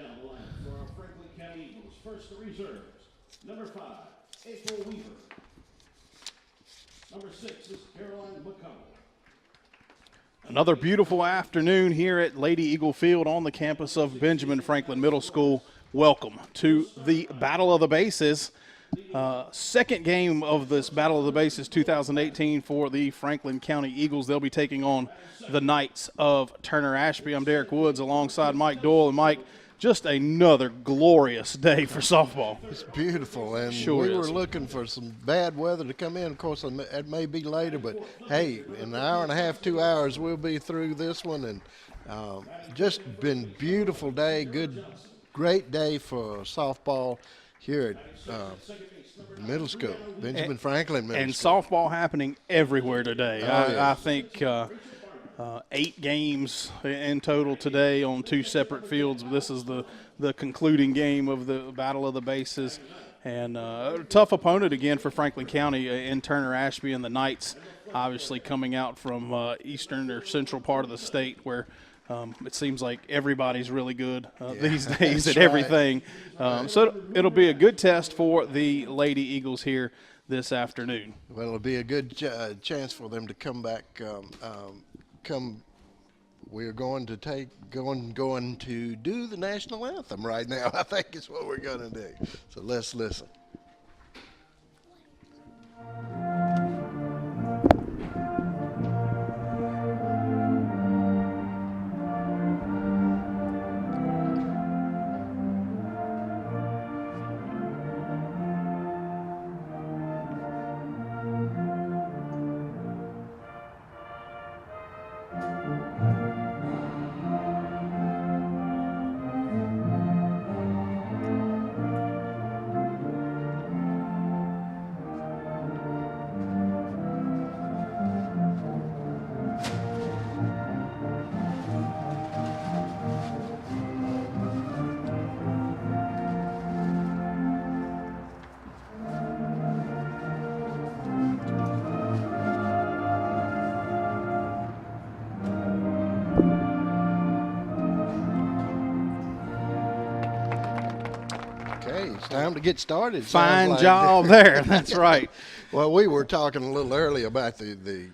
down the line for our Franklin County Eagles. First, the reserves. Number 5, April Weaver. Number 6 is Caroline McConnell. Another beautiful afternoon here at Lady Eagle Field on the campus of Benjamin Franklin Middle School. Welcome to the Battle of the Bases. Second game of this Battle of the Bases 2018 for the Franklin County Eagles. They'll be taking on the Knights of Turner Ashby. I'm Derek Woods alongside Mike Doyle. And Mike, just another glorious day for softball. It's beautiful, and Sure we were is. looking for some bad weather to come in. Of course, it may be later, but hey, in an hour and a half, 2 hours, we'll be through this one. And just been beautiful day, great day for softball here at middle school, Benjamin Franklin Middle And School. softball happening everywhere today. yeah. I think 8 games in total today on 2 separate fields. This is the concluding game of the Battle of the Bases. And a tough opponent again for Franklin County in Turner Ashby, and the Knights obviously coming out from eastern or central part of the state where it seems like everybody's really good these days at everything. So it'll be a good test for the Lady Eagles here this afternoon. Well, it'll be a good chance for them to come back. We're going to do the national anthem right now. I think is what we're going to do. So let's listen. Okay, it's time to get started. Fine Sounds like. job there. That's right. Well, we were talking a little earlier about the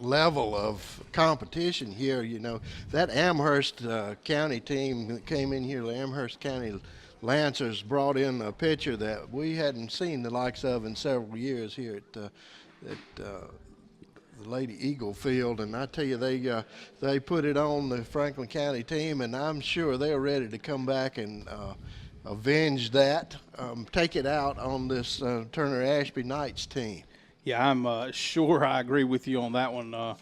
level of competition here. You know, that Amherst County team that came in here, the Amherst County Lancers, brought in a pitcher that we hadn't seen the likes of in several years here at the Lady Eagle Field, and I tell you, they put it on the Franklin County team, and I'm sure they're ready to come back and avenge that, take it out on this Turner Ashby Knights team. Yeah, I'm sure I agree with you on that one.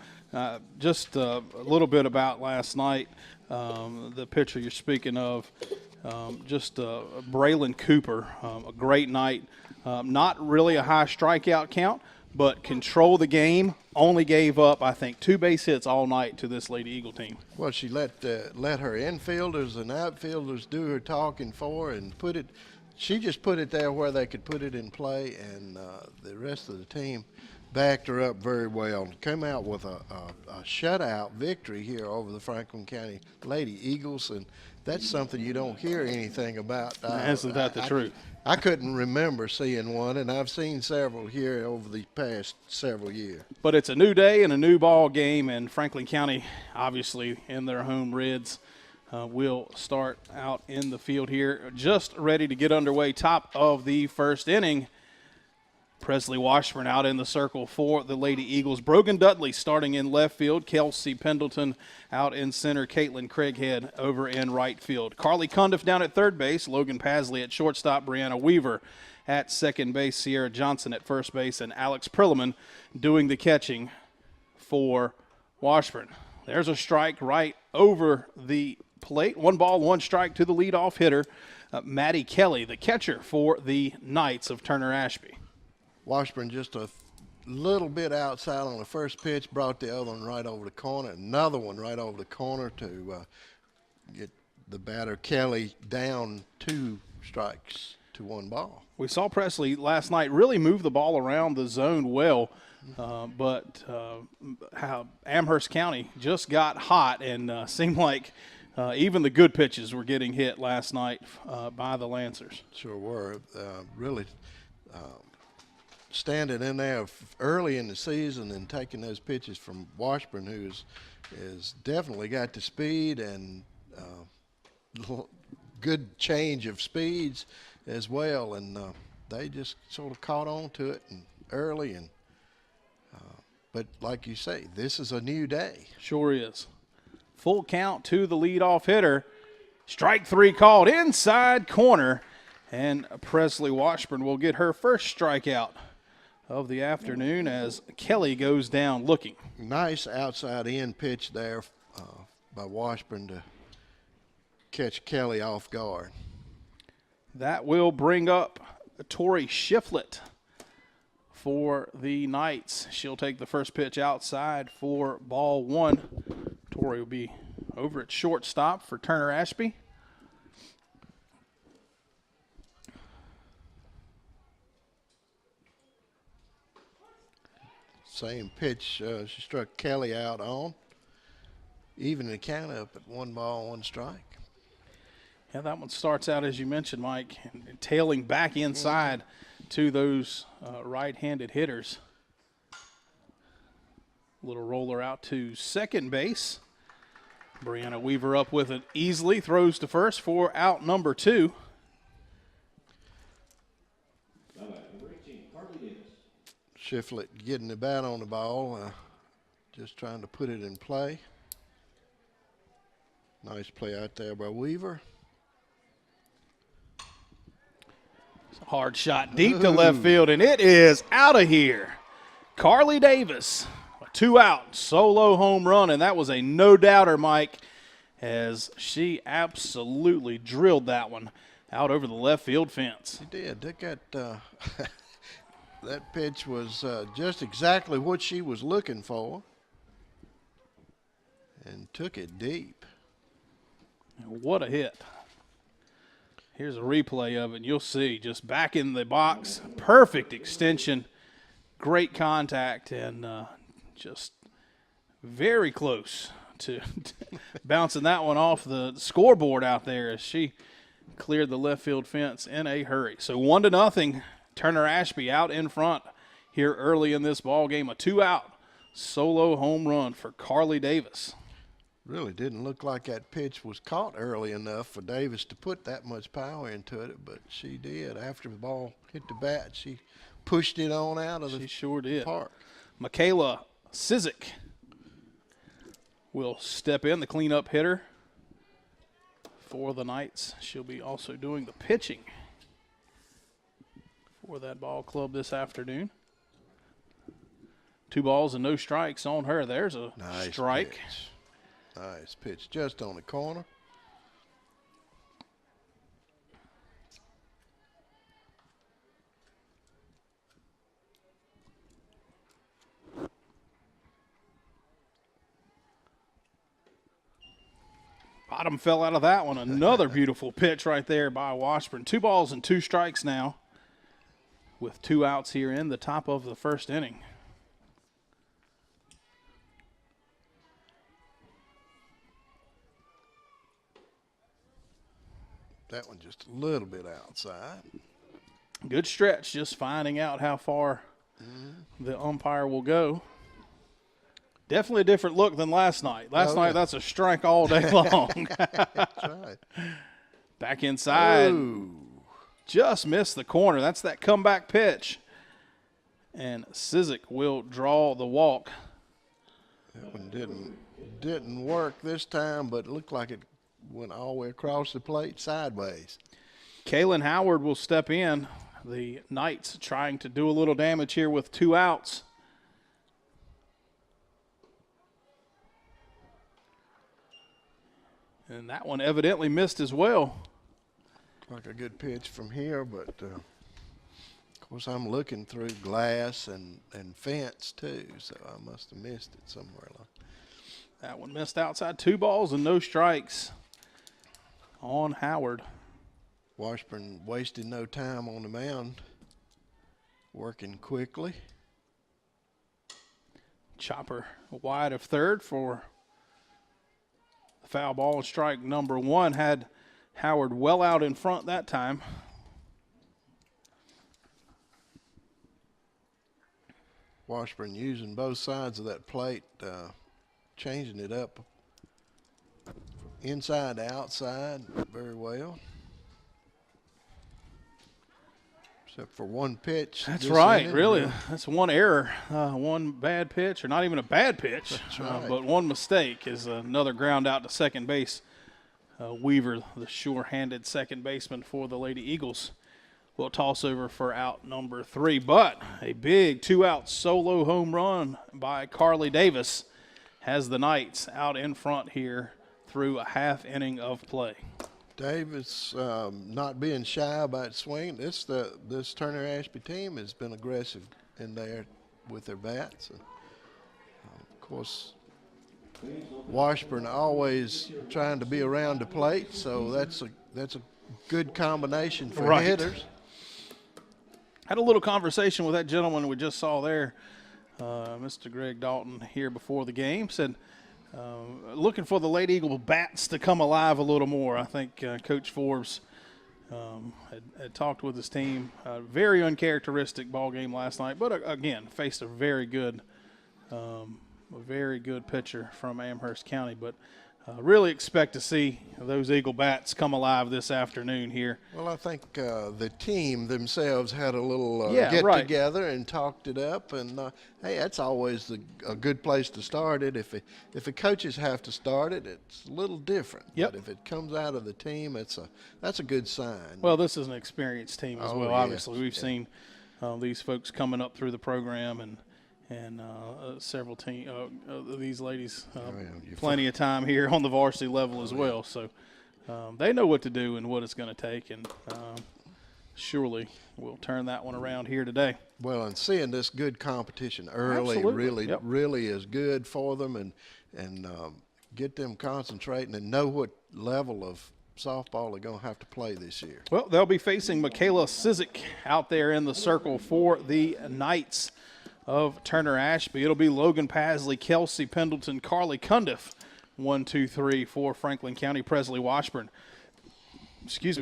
Just a little bit about last night, the pitcher you're speaking of, Braylon Cooper, a great night. Not really a high strikeout count, but control the game. Only gave up, I think, 2 base hits all night to this Lady Eagle team. Well, she let her infielders and outfielders do her talking for her and she just put it there where they could put it in play, and the rest of the team backed her up very well. Came out with a shutout victory here over the Franklin County Lady Eagles, and that's something you don't hear anything about. Isn't that the truth? I couldn't remember seeing one, and I've seen several here over the past several years. But it's a new day and a new ball game, and Franklin County, obviously, in their home Reds, will start out in the field here, just ready to get underway. Top of the first inning. Presley Washburn out in the circle for the Lady Eagles. Brogan Dudley starting in left field. Kelsey Pendleton out in center. Caitlin Craighead over in right field. Carly Cundiff down at third base. Logan Paisley at shortstop. Brianna Weaver at second base. Sierra Johnson at first base. And Alex Perlman doing the catching for Washburn. There's a strike right over the plate. 1 ball, 1 strike to the leadoff hitter, Maddie Kelly, the catcher for the Knights of Turner Ashby. Washburn just a little bit outside on the first pitch, brought the other one right over the corner, another one right over the corner to get the batter Kelly down 2 strikes to 1 ball. We saw Presley last night really move the ball around the zone well, but how Amherst County just got hot and seemed like even the good pitches were getting hit last night by the Lancers. Sure were. Really standing in there early in the season and taking those pitches from Washburn, who is definitely got the speed and good change of speeds as well, and they just sort of caught on to it and early. And but like you say, this is a new day. Sure is. Full count to the leadoff hitter. Strike 3 called inside corner, and Presley Washburn will get her first strikeout of the afternoon as Kelly goes down looking. Nice outside in pitch there by Washburn to catch Kelly off guard. That will bring up Tori Shiflett for the Knights. She'll take the first pitch outside for ball 1. Tori will be over at shortstop for Turner Ashby. Same pitch she struck Kelly out on. Even the count up at 1 ball, 1 strike. Yeah, that one starts out, as you mentioned, Mike, tailing back inside to those right-handed hitters. Little roller out to second base. Brianna Weaver up with it easily, throws to first for out number 2. Number 18, Carly Davis. Shiflett getting the bat on the ball, just trying to put it in play. Nice play out there by Weaver. It's a hard shot deep to left field, and it is out of here. Carly Davis, a 2-out solo home run, and that was a no-doubter, Mike, as she absolutely drilled that one out over the left field fence. She did. Look at that pitch was just exactly what she was looking for, and took it deep. What a hit. Here's a replay of it, and you'll see just back in the box, perfect extension, great contact, and just very close to bouncing that one off the scoreboard out there as she cleared the left field fence in a hurry. So 1-0, Turner Ashby out in front here early in this ball game. A 2-out solo home run for Carly Davis. Really didn't look like that pitch was caught early enough for Davis to put that much power into it, but she did. After the ball hit the bat, she pushed it on out of the She sure did. park. Michaela Sizik will step in, the cleanup hitter for the Knights. She'll be also doing the pitching for that ball club this afternoon. 2 balls and no strikes on her. There's a Nice strike. pitch. Nice pitch, just on the corner. Bottom fell out of that one. Another beautiful pitch right there by Washburn. 2 balls and 2 strikes now with 2 outs here in the top of the first inning. That one just a little bit outside. Good stretch, just finding out how far the umpire will go. Definitely a different look than last night. Last night, that's a strike all day long. That's right. Back inside. Ooh. Just missed the corner. That's that comeback pitch. And Sizik will draw the walk. That one didn't work this time, but it looked like it went all the way across the plate sideways. Kaylin Howard will step in. The Knights trying to do a little damage here with 2 outs. And that one evidently missed as well. Like a good pitch from here, but of course I'm looking through glass and fence too, so I must have missed it somewhere along. That one missed outside. 2 balls and no strikes on Howard. Washburn wasted no time on the mound, working quickly. Chopper wide of third for Foul ball, strike number 1. Had Howard well out in front that time. Washburn using both sides of that plate, changing it up inside to outside very well. Except for one pitch. That's right, really. That's one error, one bad pitch, or not even a bad pitch, but one mistake is another ground out to second base. Weaver, the sure-handed second baseman for the Lady Eagles, will toss over for out number 3. But a big 2-out solo home run by Carly Davis has the Knights out in front here through a half inning of play. Davis not being shy about swinging. This Turner Ashby team has been aggressive in there with their bats. And, of course, Washburn always trying to be around the plate, so that's a good combination for hitters. Had a little conversation with that gentleman we just saw there, Mr. Greg Dalton, here before the game. Said looking for the Lady Eagle bats to come alive a little more. I think Coach Forbes had talked with his team. Very uncharacteristic ball game last night, but again faced a very good pitcher from Amherst County. But really expect to see those Eagle bats come alive this afternoon here. Well, I think the team themselves had a little together and talked it up. And, hey, that's always a good place to start it. If the coaches have to start it, it's a little different. Yep. But if it comes out of the team, that's a good sign. Well, this is an experienced team as well, yeah. obviously. We've seen these folks coming up through the program and several these ladies plenty of time here on the varsity level as well. So they know what to do and what it's going to take, and surely we'll turn that one around here today. Well, and seeing this good competition early really is good for them, and get them concentrating and know what level of softball they're going to have to play this year. Well, they'll be facing Michaela Sizik out there in the circle for the Knights of Turner Ashby. It'll be Logan Paisley, Kelsey Pendleton, Carly Cundiff, 1, 2, 3 for Franklin County. Presley Washburn,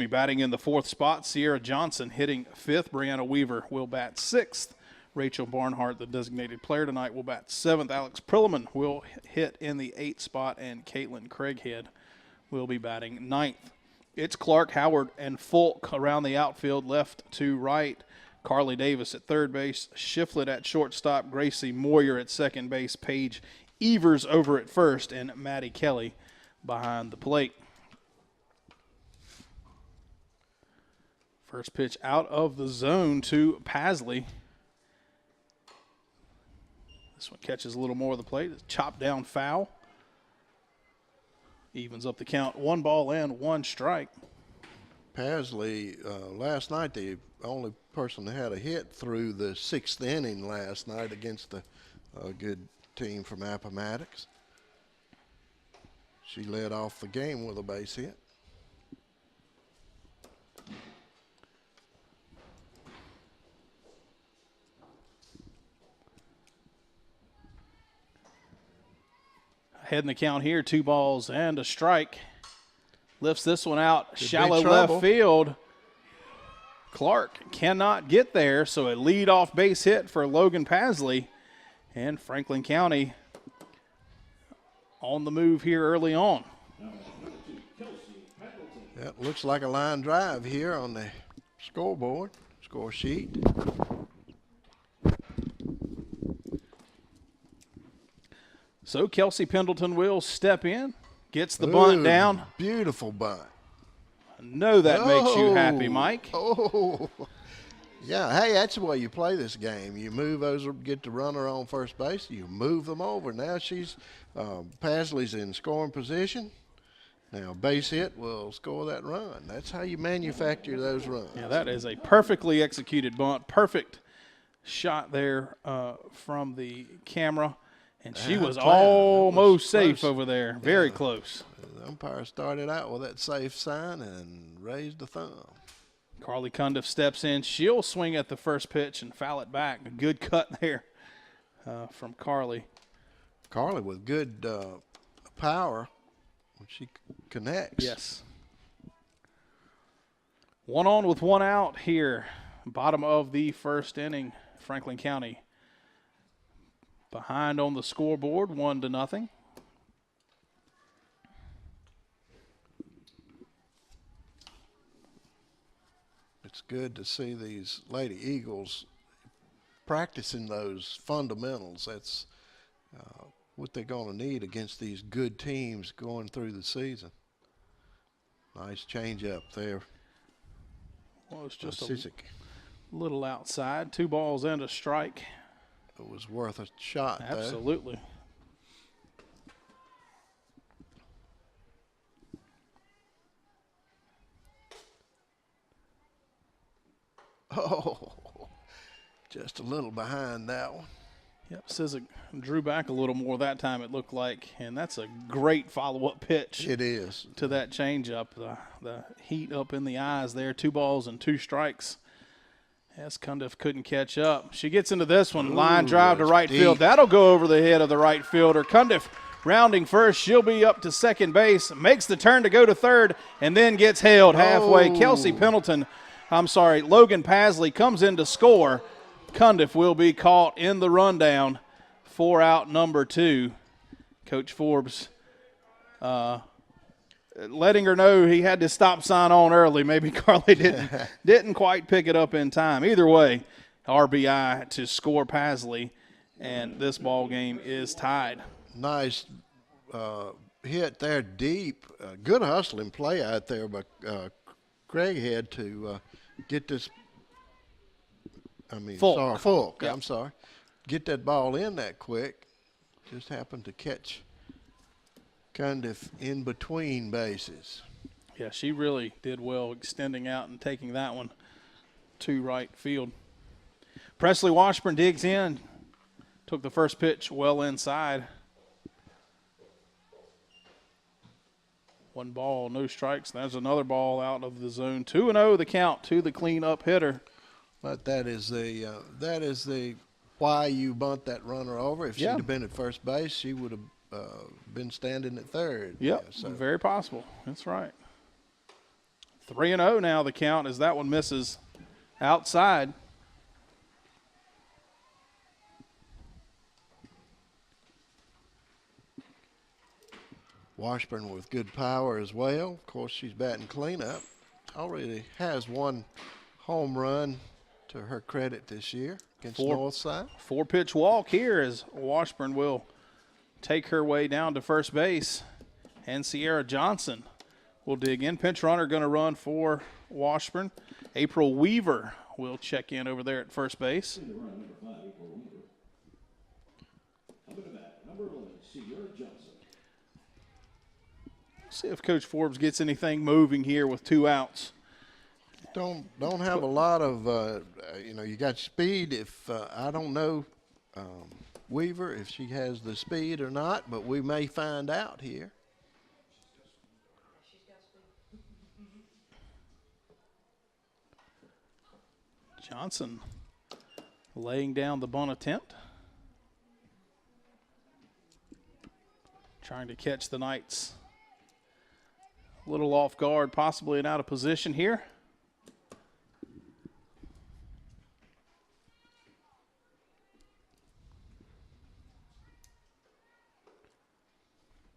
batting in the 4th spot. Sierra Johnson hitting 5th. Brianna Weaver will bat 6th. Rachel Barnhart, the designated player tonight, will bat 7th. Alex Prillman will hit in the 8th spot, and Caitlin Craighead will be batting 9th. It's Clark, Howard, and Fulk around the outfield, left to right. Carly Davis at third base, Shiflett at shortstop, Gracie Moyer at second base, Paige Evers over at first, and Maddie Kelly behind the plate. First pitch out of the zone to Paisley. This one catches a little more of the plate. It's chopped down foul. Evens up the count. 1 ball and 1 strike. Paisley, last night, the only person that had a hit through the 6th inning last night against a good team from Appomattox. She led off the game with a base hit. Ahead in the count here, 2 balls and a strike. Lifts this one out, Could shallow left field. Clark cannot get there, so a lead-off base hit for Logan Paisley. And Franklin County on the move here early on. That looks like a line drive here on the score sheet. So Kelsey Pendleton will step in, gets the bunt down. Beautiful bunt. I know that makes you happy, Mike. Oh, yeah. Hey, that's the way you play this game. You move those, get the runner on first base. You move them over. Now Paisley's in scoring position. Now base hit will score that run. That's how you manufacture those runs. Yeah, that is a perfectly executed bunt. Perfect shot there from the camera. And she was almost safe over there. Very close. The umpire started out with that safe sign and raised the thumb. Carly Cundiff steps in. She'll swing at the first pitch and foul it back. A good cut there from Carly. Carly with good power. she connects. Yes. 1 on with 1 out here. Bottom of the first inning. Franklin County behind on the scoreboard, 1-0. It's good to see these Lady Eagles practicing those fundamentals. That's what they're going to need against these good teams going through the season. Nice change up there. Well, it's just a little outside. 2 balls and a strike. It was worth a shot. Absolutely. Oh, just a little behind that one. Yep, Sizik drew back a little more that time, it looked like, and that's a great follow-up pitch. It is. To that changeup. The heat up in the eyes there. 2 balls and 2 strikes. As Cundiff couldn't catch up. She gets into this one. Line drive to right field. That'll go over the head of the right fielder. Cundiff rounding first. She'll be up to second base. Makes the turn to go to third and then gets held halfway. Kelsey Pendleton, Logan Paisley comes in to score. Cundiff will be caught in the rundown for out number 2. Coach Forbes letting her know he had to stop sign on early. Maybe Carly didn't quite pick it up in time. Either way, RBI to score Paisley, and this ball game is tied. Nice hit there deep. Good hustling play out there, but Craig had to get this. Fulk. Yep. I'm sorry. Get that ball in that quick. Just happened to catch Cundiff in between bases. Yeah, she really did well extending out and taking that one to right field. Presley Washburn digs in. Took the first pitch well inside. 1 ball, no strikes. There's another ball out of the zone. 2-0 the count to the cleanup hitter. But that is the why you bunt that runner over. If she'd have been at first base, she would have been standing at third. Yep, so. Very possible. That's right. 3-0 now the count as that one misses outside. Washburn with good power as well. Of course, she's batting cleanup. Already has 1 home run to her credit this year against Northside. 4-pitch walk here as Washburn will take her way down to first base. And Sierra Johnson will dig in. Pinch runner going to run for Washburn. April Weaver will check in over there at first base. See if Coach Forbes gets anything moving here with 2 outs. Don't have a lot of you got speed. If I don't know Weaver if she has the speed or not, but we may find out here. Johnson laying down the bunt attempt. Trying to catch the Knights a little off guard, possibly and out of position here.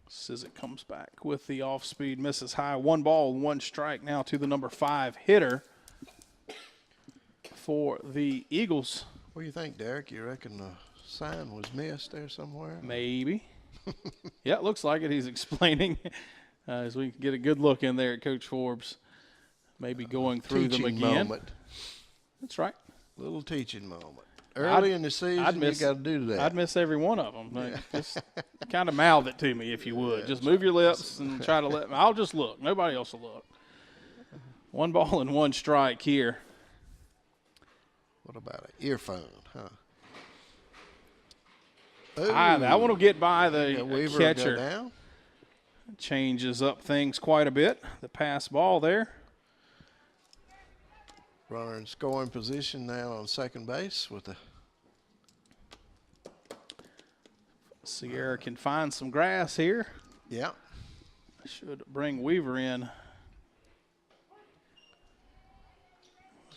Sizik comes back with the off speed, misses high. 1 ball, 1 strike now to the number 5 hitter for the Eagles. What do you think, Derek? You reckon the sign was missed there somewhere? Maybe. Yeah, it looks like it. He's explaining as we get a good look in there at Coach Forbes. Maybe going through them again. Moment. That's right. Little teaching moment. Early in the season, you got to do that. I'd miss every one of them. Like, just kind of mouth it to me if you would. Just move your lips and try to let me. I'll just look. Nobody else will look. 1 ball and 1 strike here. What about an earphone, huh? That one will get by the Weaver catcher. Go down. Changes up things quite a bit. The pass ball there. Runner in scoring position now on second base with the. Sierra can find some grass here. Yeah. should bring Weaver in.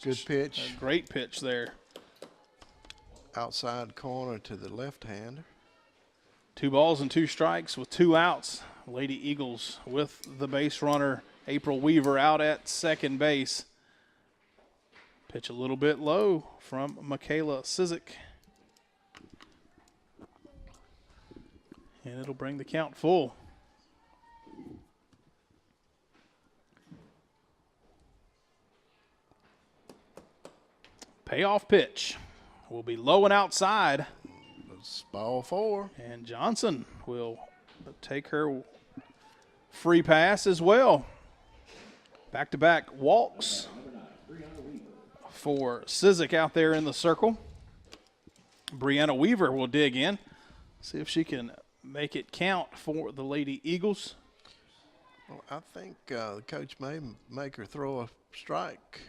Good pitch. A great pitch there. Outside corner to the left-hander. 2 balls and 2 strikes with 2 outs. Lady Eagles with the base runner, April Weaver, out at second base. Pitch a little bit low from Michaela Sizik. And it'll bring the count full. Payoff pitch will be low and outside. It's ball 4. And Johnson will take her free pass as well. Back-to-back walks for Sizik out there in the circle. Brianna Weaver will dig in, see if she can make it count for the Lady Eagles. Well, I think the coach may make her throw a strike.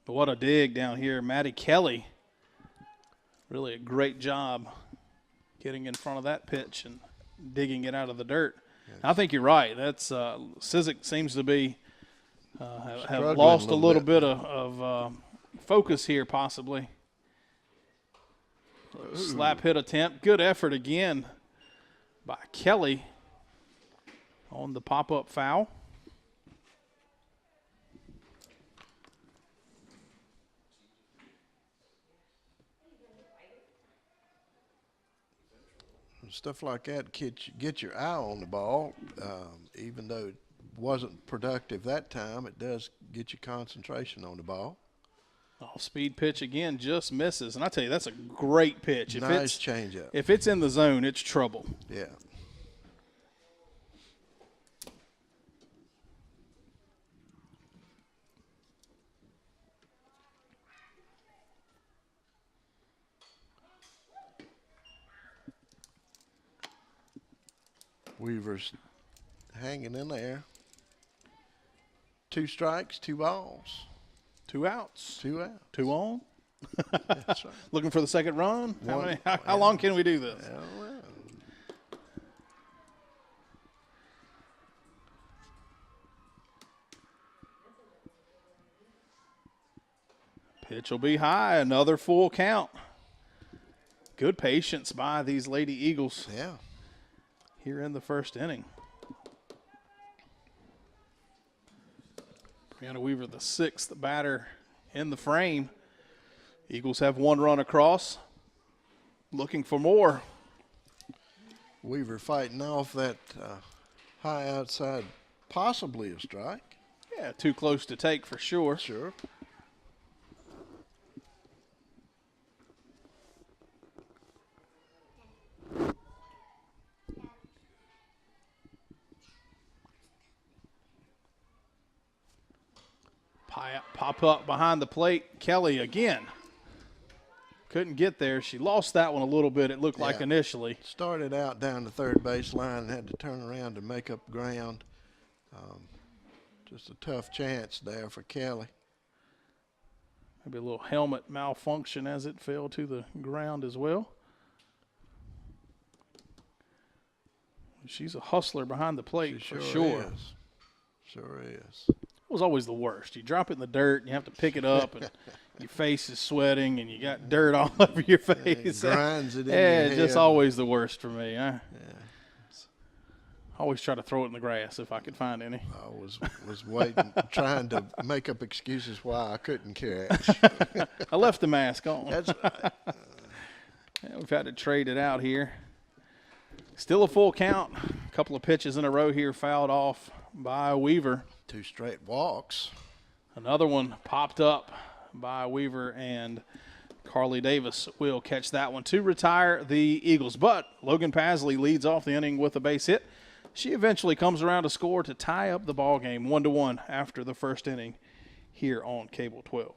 But what a dig down here. Maddie Kelly, really a great job getting in front of that pitch and digging it out of the dirt. Yes. I think you're right. That's Sizik seems to be have lost a little bit of focus here, possibly. Slap hit attempt. Good effort again by Kelly on the pop-up foul. Stuff like that get your eye on the ball. Even though it wasn't productive that time, it does get your concentration on the ball. Off-speed pitch again, just misses. And I tell you, that's a great pitch. Nice changeup. If it's in the zone, it's trouble. Yeah. Weaver's hanging in there. 2 strikes, 2 balls. 2 outs. 2 outs. 2 on. That's right. Looking for the second run. How long can we do this? Well. Pitch will be high. Another full count. Good patience by these Lady Eagles. Yeah. Here in the first inning. Brianna Weaver, the 6th batter in the frame. Eagles have 1 run across. Looking for more. Weaver fighting off that high outside, possibly a strike. Yeah, too close to take for sure. Sure. Pop up behind the plate. Kelly again. Couldn't get there. She lost that one a little bit, it looked like initially. Started out down the third base line and had to turn around to make up ground. Just a tough chance there for Kelly. Maybe a little helmet malfunction as it fell to the ground as well. She's a hustler behind the plate for sure. Is. Sure is. It was always the worst. You drop it in the dirt, and you have to pick it up, and your face is sweating, and you got dirt all over your face. It grinds it in yeah, your it's just head. always the worst for me. I always try to throw it in the grass if I could find any. I was waiting, trying to make up excuses why I couldn't catch. I left the mask on. That's right. Yeah, we've had to trade it out here. Still a full count. A couple of pitches in a row here fouled off by Weaver. 2 straight walks. Another one popped up by Weaver, and Carly Davis will catch that one to retire the Eagles. But Logan Paisley leads off the inning with a base hit. She eventually comes around to score to tie up the ball game 1-1 after the first inning here on Cable 12.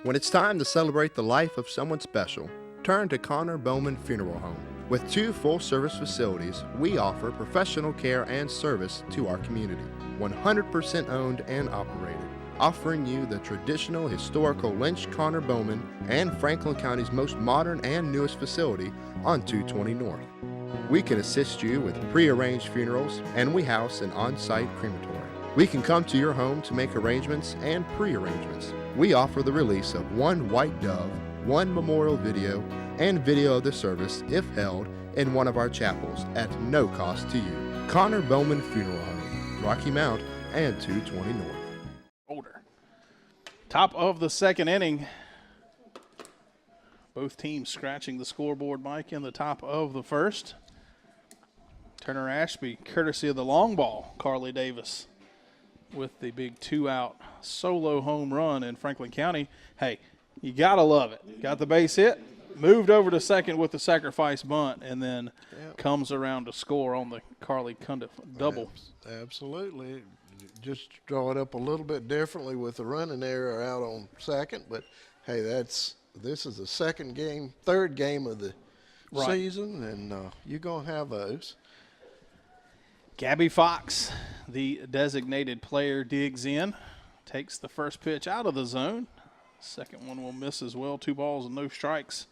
When it's time to celebrate the life of someone special, turn to Connor Bowman Funeral Home. With 2 full-service facilities, we offer professional care and service to our community. 100% owned and operated, offering you the traditional historical Lynch Connor Bowman and Franklin County's most modern and newest facility on 220 North. We can assist you with pre-arranged funerals, and we house an on-site crematory. We can come to your home to make arrangements and pre-arrangements. We offer the release of one white dove, one memorial video, and video of the service if held in one of our chapels at no cost to you. Connor Bowman Funeral Home, Rocky Mount and 220 North. Older. Top of the second inning. Both teams scratching the scoreboard, Mike, in the top of the first. Turner Ashby, courtesy of the long ball, Carly Davis, with the big 2-out solo home run in Franklin County. Hey, you got to love it. Got the base hit, moved over to second with the sacrifice bunt, and then comes around to score on the Carly Cundiff double. Absolutely. Just draw it up a little bit differently with the running error out on second, but, hey, this is the third game of the season, and you're going to have those. Gabby Fox, the designated player, digs in, takes the first pitch out of the zone. Second one will miss as well. 2 balls and no strikes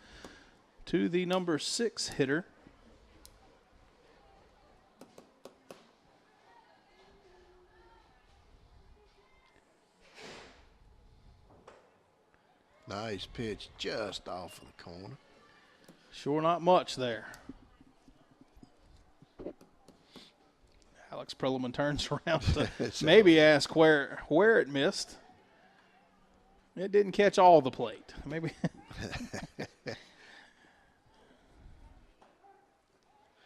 to the number 6 hitter. Nice pitch just off of the corner. Sure not much there. Alex Perlman turns around to maybe ask where it missed. It didn't catch all the plate. Maybe.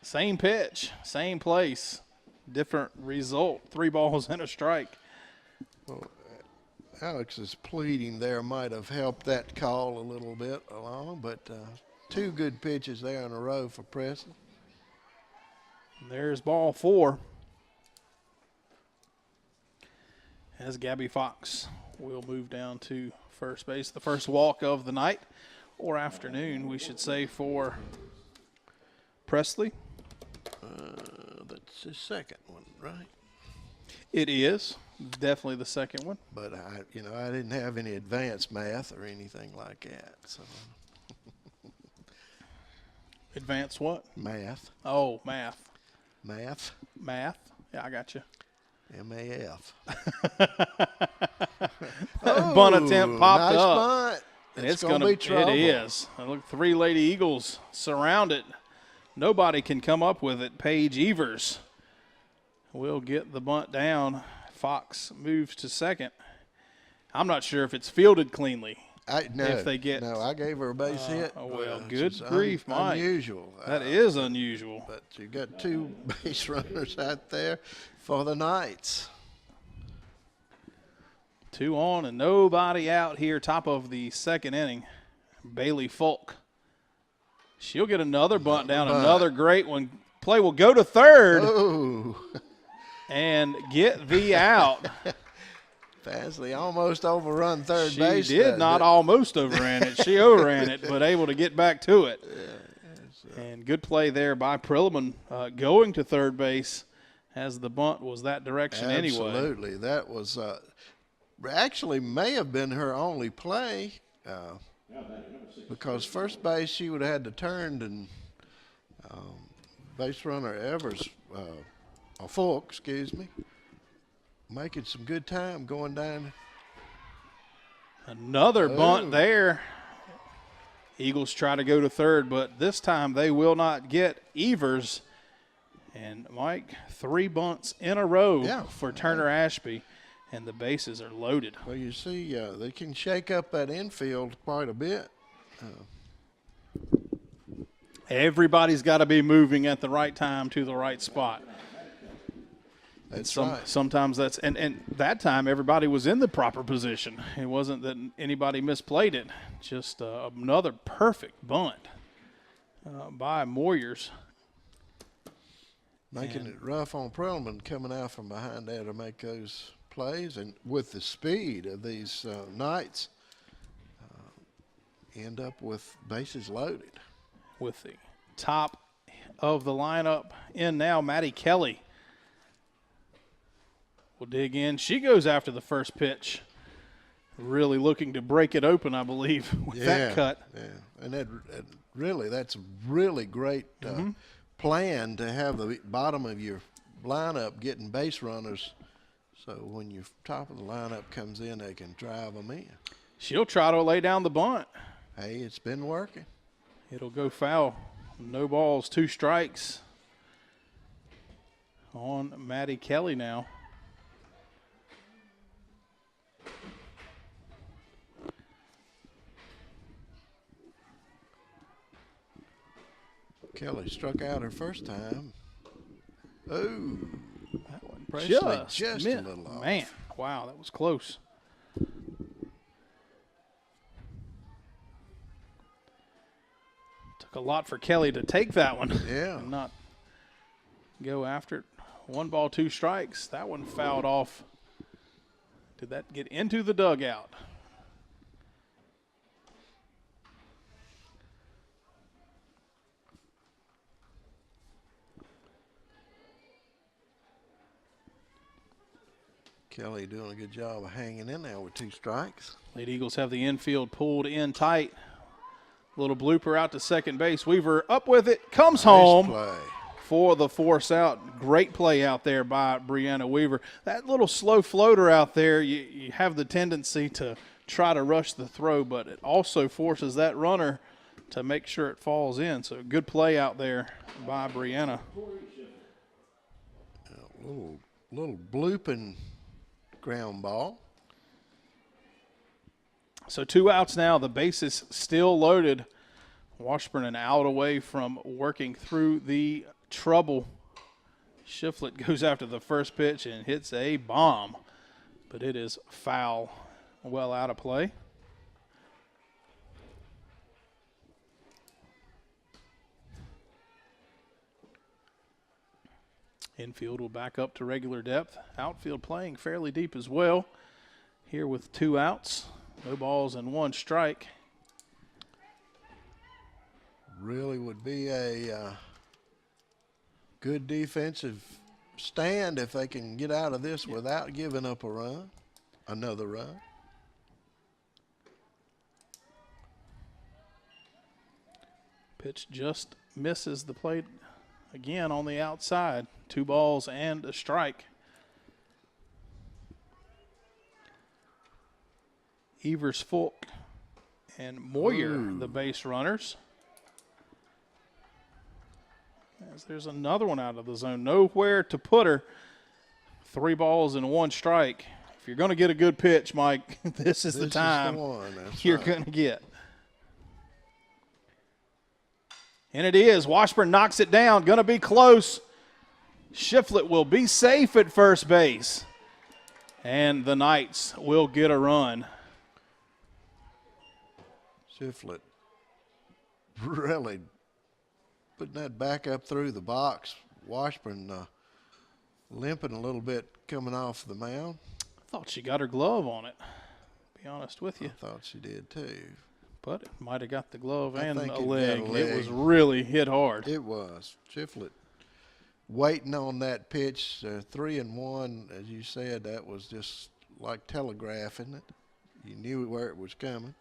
Same pitch, same place, different result. 3 balls and a strike. Well, Alex's pleading there might have helped that call a little bit along, but 2 good pitches there in a row for Preston. There's ball 4. As Gabby Fox will move down to first base. The first walk of the night, or afternoon, we should say, for Presley. That's his second one, right? It is definitely the second one. But I didn't have any advanced math or anything like that. So Advanced what? math. Oh, math. Math. Math. Yeah, I got you. M-A-F. Bunt attempt popped nice up. Bunt. It's going to be trouble. It is. Look, 3 Lady Eagles surround it. Nobody can come up with it. Paige Evers will get the bunt down. Fox moves to second. I'm not sure if it's fielded cleanly. I gave her a base hit. Oh, well, good grief, Mike. Unusual. That is unusual. But you got 2 base runners out there for the Knights. 2 on and nobody out here. Top of the second inning. Bailey Folk. She'll get another bunt down. Another great one. Play will go to third. Oh. And get the out. Paisley almost overrun third base. She did not almost overran it. She overran it, but able to get back to it. And good play there by Perlman going to third base as the bunt was that direction anyway. Absolutely. That was actually may have been her only play because first base she would have had to turn, and base runner Evers, Folk, making some good time going down. Another bunt there. Eagles try to go to third, but this time they will not get Evers. And, Mike, 3 bunts in a row for Turner Ashby, and the bases are loaded. Well, you see, they can shake up that infield quite a bit. Everybody's got to be moving at the right time to the right spot. That's right. Sometimes that's and that time everybody was in the proper position. It wasn't that anybody misplayed it. Just another perfect bunt by Moyers. Making it rough on Perlman coming out from behind there to make those plays. And with the speed of these Knights, end up with bases loaded. With the top of the lineup in now, Maddie Kelly will dig in. She goes after the first pitch, really looking to break it open, I believe, with that cut. Yeah, and that's really great plan to have the bottom of your lineup getting base runners, so when your top of the lineup comes in, they can drive them in. She'll try to lay down the bunt. Hey, it's been working. It'll go foul. No balls, 2 strikes on Maddie Kelly now. Kelly struck out her first time. Oh, That one Presley just a little off. Man, wow, that was close. Took a lot for Kelly to take that one. Yeah. And not go after it. 1 ball, 2 strikes. That one fouled off. Did that get into the dugout? Kelly doing a good job of hanging in there with 2 strikes. Lady Eagles have the infield pulled in tight. Little blooper out to second base. Weaver up with it. Comes home Play. for the force out. Great play out there by Brianna Weaver. That little slow floater out there, you have the tendency to try to rush the throw, but it also forces that runner to make sure it falls in. So good play out there by Brianna. Little blooping ground ball. So 2 outs now. The bases still loaded. Washburn an out away from working through the trouble. Shiflett goes after the first pitch and hits a bomb, but it is foul, well out of play. Infield will back up to regular depth. Outfield playing fairly deep as well. Here with 2 outs, no balls and 1 strike. Really would be a good defensive stand if they can get out of this without giving up a run, another run. Pitch just misses the plate again on the outside. 2 balls and a strike. Evers, Fulk, and Moyer, the base runners. As there's another one out of the zone. Nowhere to put her. 3 balls and 1 strike. If you're going to get a good pitch, Mike, this is the time you're going to get. And it is. Washburn knocks it down. Going to be close. Shiflett will be safe at first base. And the Knights will get a run. Shiflett really putting that back up through the box. Washburn limping a little bit coming off the mound. I thought she got her glove on it, to be honest with you. I thought she did too. But it might have got the glove and think a it got leg. a leg. It was really hit hard. It was. Shiflett waiting on that pitch, 3-1, as you said, that was just like telegraphing it. You knew where it was coming.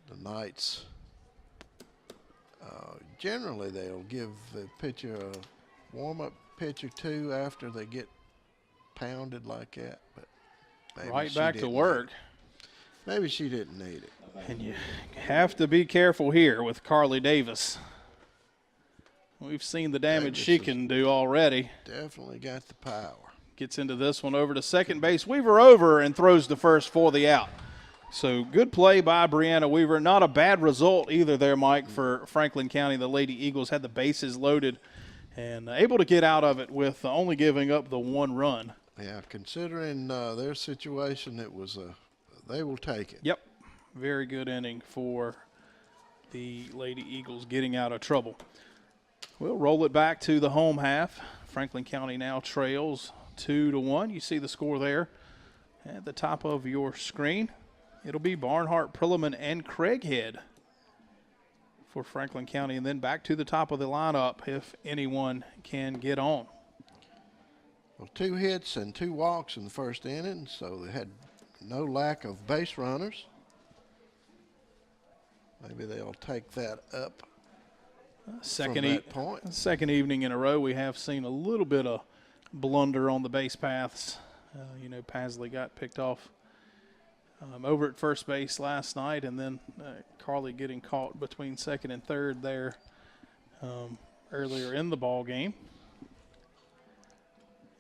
The Knights, generally they'll give the pitcher a warm-up pitch or 2 after they get pounded like that. But maybe Right back to work. Maybe she didn't need it. And you have to be careful here with Carly Davis. We've seen the damage Davis she can do already. Definitely got the power. Gets into this one over to second base. Weaver over and throws to first for the out. So good play by Brianna Weaver. Not a bad result either there, Mike, for Franklin County. The Lady Eagles had the bases loaded and able to get out of it with only giving up the 1 run. Yeah, considering their situation, it was they will take it. Yep, very good inning for the Lady Eagles getting out of trouble. We'll roll it back to the home half. Franklin County now trails 2-1. You see the score there at the top of your screen. It'll be Barnhart, Prilliman, and Craighead for Franklin County, and then back to the top of the lineup if anyone can get on. Well, 2 hits and 2 walks in the first inning, so they had no lack of base runners. Maybe they'll take that up that point. Second evening in a row, we have seen a little bit of blunder on the base paths. Paisley got picked off over at first base last night, and then Carly getting caught between second and third there earlier in the ball game.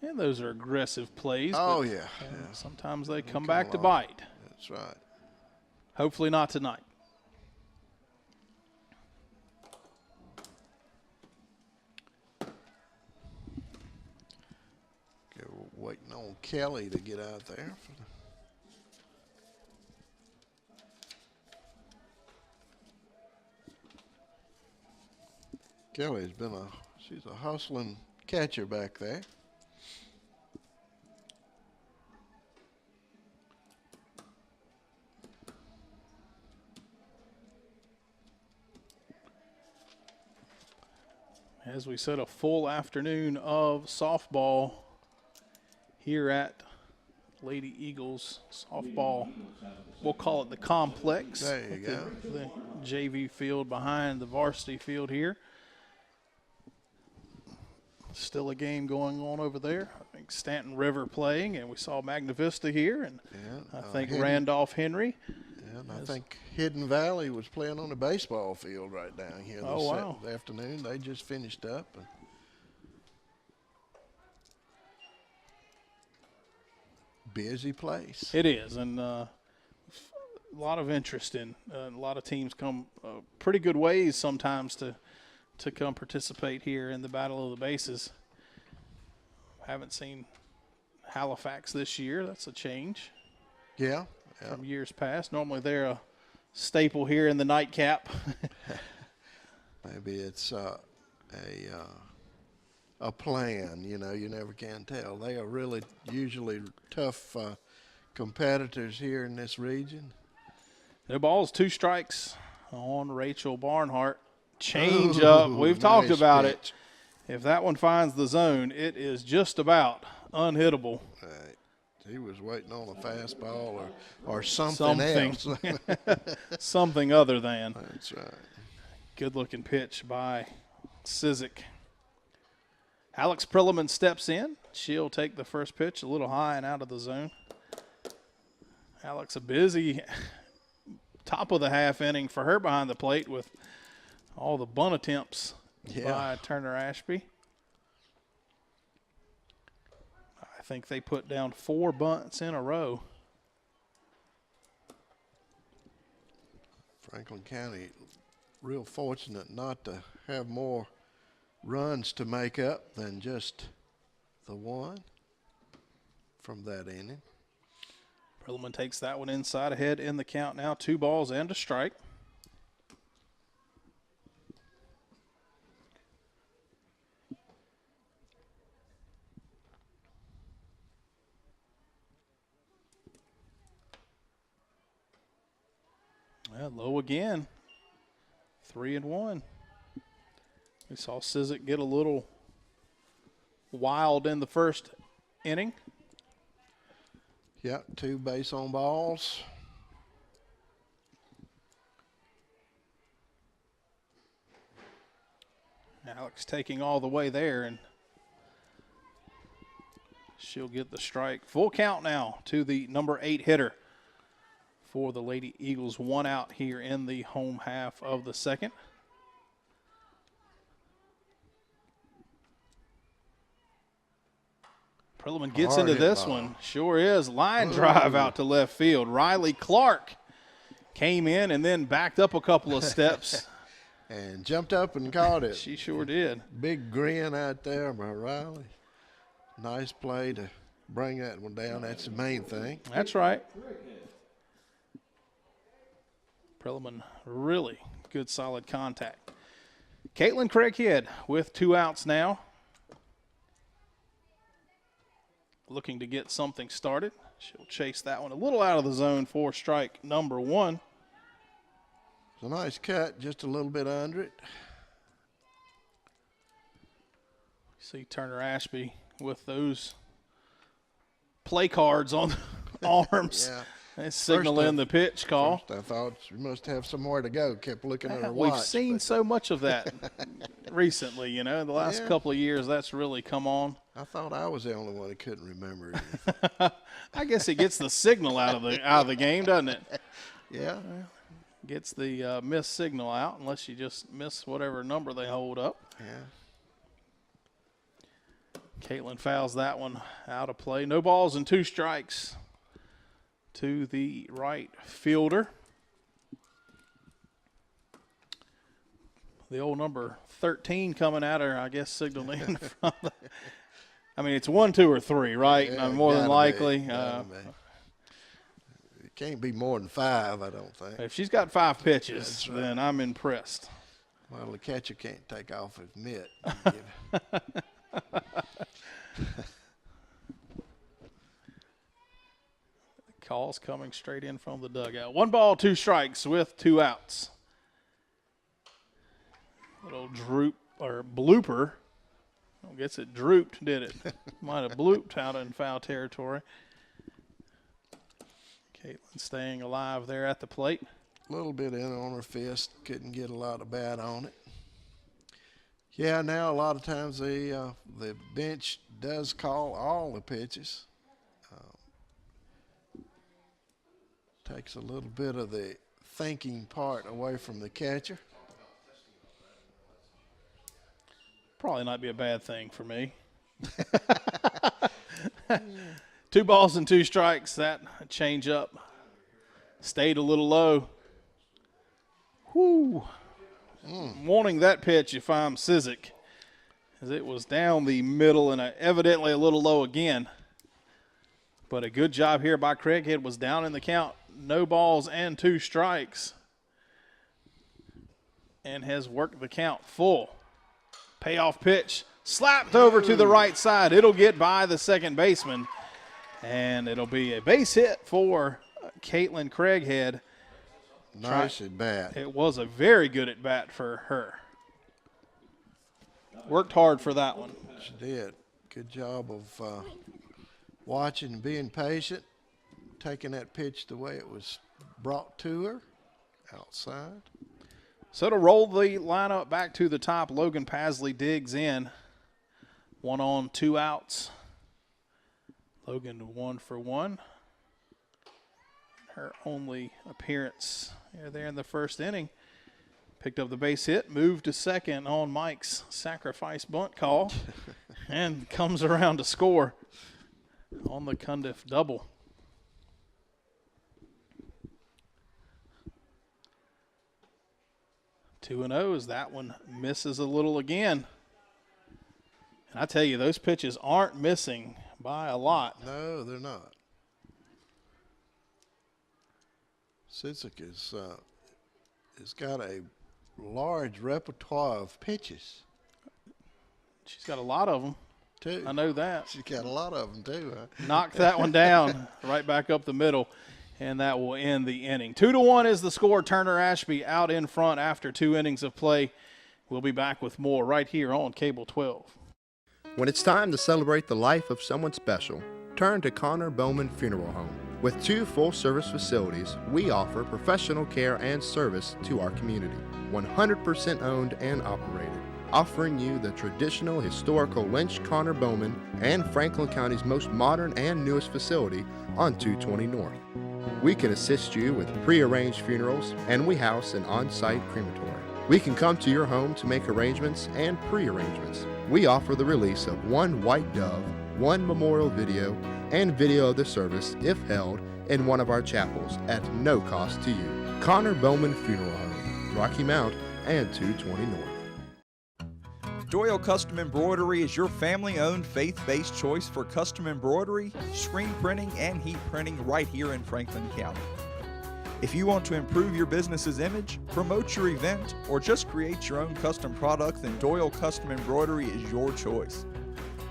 And those are aggressive plays. Oh, but, yeah. Sometimes they come back to bite. That's right. Hopefully not tonight. Okay, we're waiting on Kelly to get out there. Kelly's she's a hustling catcher back there. As we said, a full afternoon of softball here at Lady Eagles softball. We'll call it the complex. There you go. The JV field behind the varsity field here. Still a game going on over there. I think Stanton River playing, and we saw Magna Vista here, and I think Randolph Henry. Yeah, and I think Hidden Valley was playing on the baseball field right down here this afternoon. They just finished up. Busy place. It is, and a lot of interest in a lot of teams come pretty good ways sometimes to come participate here in the Battle of the Bases. Haven't seen Halifax this year. That's a change. Yeah. From years past. Normally they're a staple here in the nightcap. Maybe it's a plan, you never can tell. They are really usually tough competitors here in this region. Their ball's 2 strikes on Rachel Barnhart. Change up. We've talked about it. If that one finds the zone, it is just about unhittable. Right. He was waiting on a fastball or something else. Something other than. That's right. Good-looking pitch by Sizik. Alex Perlman steps in. She'll take the first pitch a little high and out of the zone. Alex, a busy top of the half inning for her behind the plate with all the bunt attempts by Turner Ashby. I think they put down 4 bunts in a row. Franklin County real fortunate not to have more runs to make up than just the one from that inning. Perlman takes that one inside ahead in the count now. 2 balls and a strike. Low again. 3-1. We saw Sizik get a little wild in the first inning. Yep, 2 base on balls. Alex taking all the way there, and she'll get the strike. Full count now to the number 8 hitter for the Lady Eagles. 1 out here in the home half of the second. Perlman gets into this one. Sure is. Line drive out to left field. Riley Clark came in and then backed up a couple of steps. And jumped up and caught it. She sure did. Big grin out there by Riley. Nice play to bring that one down. That's the main thing. That's right. Perlman, really good, solid contact. Caitlin Craighead with 2 outs now. Looking to get something started. She'll chase that one a little out of the zone for strike number 1. It's a nice cut, just a little bit under it. See Turner Ashby with those play cards on the arms. They signal in the pitch call. First I thought you must have somewhere to go. Kept looking at her We've watch. seen so much of that recently, you know. The last couple of years, that's really come on. I thought I was the only one that couldn't remember anything. I guess it gets the signal out of the game, doesn't it? Yeah. Gets the missed signal out, unless you just miss whatever number they hold up. Yeah. Caitlin fouls that one out of play. No balls and 2 strikes to the right fielder. The old number 13 coming at her, I guess, signaling in from the – I mean, it's 1, 2, or 3, right? Yeah, More than likely. It can't be more than 5, I don't think. If she's got 5 pitches, then I'm impressed. Well, the catcher can't take off his mitt. Calls coming straight in from the dugout. 1 ball, 2 strikes with 2 outs. Little droop or blooper. I guess it drooped, did it? Might have blooped out in foul territory. Caitlin staying alive there at the plate. A little bit in on her fist. Couldn't get a lot of bat on it. Yeah, now a lot of times the bench does call all the pitches. Takes a little bit of the thinking part away from the catcher. Probably not be a bad thing for me. 2 balls and 2 strikes. That change up stayed a little low. Whoo. Wanting that pitch if I'm Sizik, as it was down the middle and evidently a little low again. But a good job here by Craighead. Was down in the count. No balls and 2 strikes. And has worked the count full. Payoff pitch. Slapped over to the right side. It'll get by the second baseman. And it'll be a base hit for Caitlin Craighead. Nice at bat. It was a very good at bat for her. Worked hard for that one. She did. Good job of watching and being patient, taking that pitch the way it was brought to her outside. So to roll the lineup back to the top, Logan Paisley digs in. 1 on, 2 outs. Logan 1 for 1. Her only appearance there in the first inning. Picked up the base hit, moved to second on Mike's sacrifice bunt call, and comes around to score on the Cundiff double. Two and 0 as that one misses a little again. And I tell you, those pitches aren't missing by a lot. No, they're not. Sizik has got a large repertoire of pitches. She's got a lot of them. Too. I know that. She's got a lot of them too. Huh? Knocked that one down right back up the middle, and that will end the inning. 2-1 is the score. Turner Ashby out in front after 2 innings of play. We'll be back with more right here on Cable 12. When it's time to celebrate the life of someone special, turn to Connor Bowman Funeral Home. With 2 full-service facilities, we offer professional care and service to our community. 100% owned and operated, offering you the traditional historical Lynch Connor Bowman and Franklin County's most modern and newest facility on 220 North. We can assist you with pre-arranged funerals, and we house an on-site crematory. We can come to your home to make arrangements and pre-arrangements. We offer the release of 1 white dove, 1 memorial video, and video of the service if held in one of our chapels at no cost to you. Connor Bowman Funeral Home, Rocky Mount and 220 North. Doyle Custom Embroidery is your family-owned, faith-based choice for custom embroidery, screen printing, and heat printing right here in Franklin County. If you want to improve your business's image, promote your event, or just create your own custom product, then Doyle Custom Embroidery is your choice.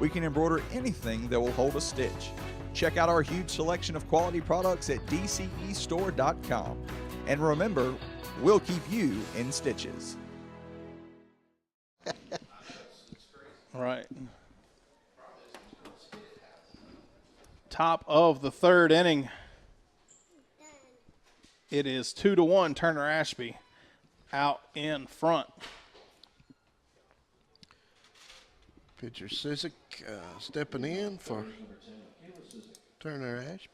We can embroider anything that will hold a stitch. Check out our huge selection of quality products at dcestore.com. And remember, we'll keep you in stitches. Right. Top of the 3rd inning. It is 2-1 Turner Ashby out in front. Pitcher Sizik stepping in for Turner Ashby.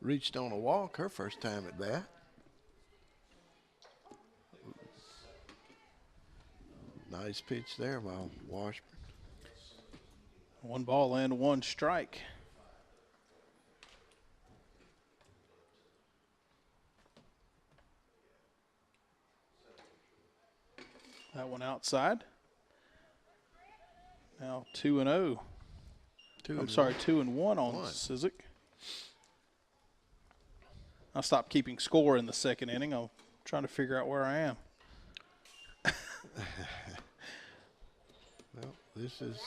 Reached on a walk her first time at bat. Nice pitch there by Washburn. 1 ball and 1 strike. That one outside. Now 2-0. I'm sorry, 2-1 on Sizik. I stopped keeping score in the second inning. I'm trying to figure out where I am. Well, this is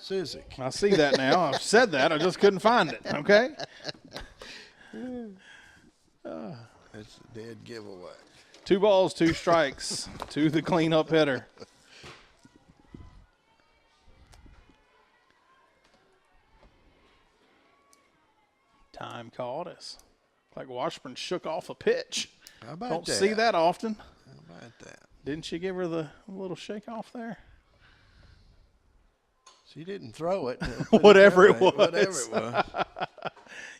Sizik. I see that now. I've said that. I just couldn't find it. Okay. That's a dead giveaway. 2 balls, 2 strikes to the cleanup hitter. Time called us. Like Washburn shook off a pitch. How about Don't that? see that often. How about that? Didn't you give her the little shake off there? She didn't throw it. Whatever it was. Whatever it was.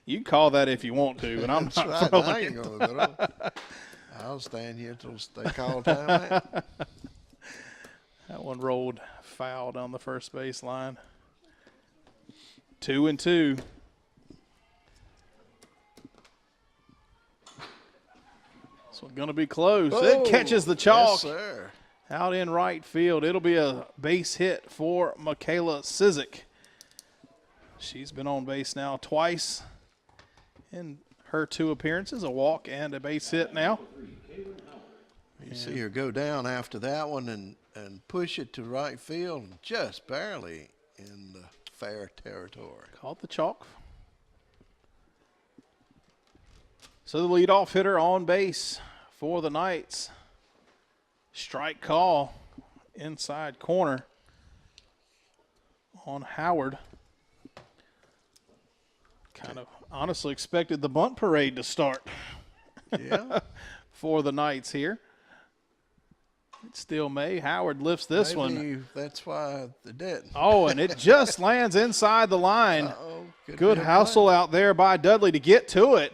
You can call that if you want to, but I'm That's not right. throwing I it. ain't gonna throw it. I'll stand here till they call timeout. That one rolled foul down the first base line. 2-2. This one's going to be close. It catches the chalk. Yes, sir. Out in right field. It'll be a base hit for Michaela Sizik. She's been on base now twice in her 2 appearances, a walk and a base hit now. You see her go down after that one and push it to right field, just barely in the fair territory. Caught the chalk. So the leadoff hitter on base for the Knights. Strike call inside corner on Howard. Kind of honestly expected the bunt parade to start Yeah. for the Knights here. It still may. Howard lifts this one. Maybe that's why they didn't. Oh, and it just lands inside the line. Uh-oh. Good be a hustle play. out there by Dudley to get to it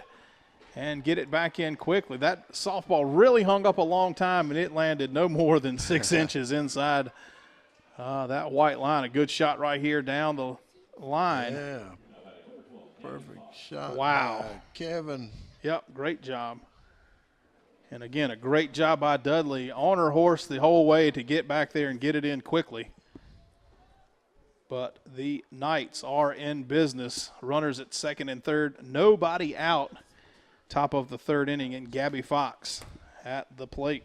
and get it back in quickly. That softball really hung up a long time, and it landed no more than 6 inches inside that white line. A good shot right here down the line. Yeah. Perfect shot. Wow. by Kevin. Yep, great job. And again, a great job by Dudley on her horse the whole way to get back there and get it in quickly. But the Knights are in business. Runners at second and third. Nobody out. Top of the third inning, and Gabby Fox at the plate.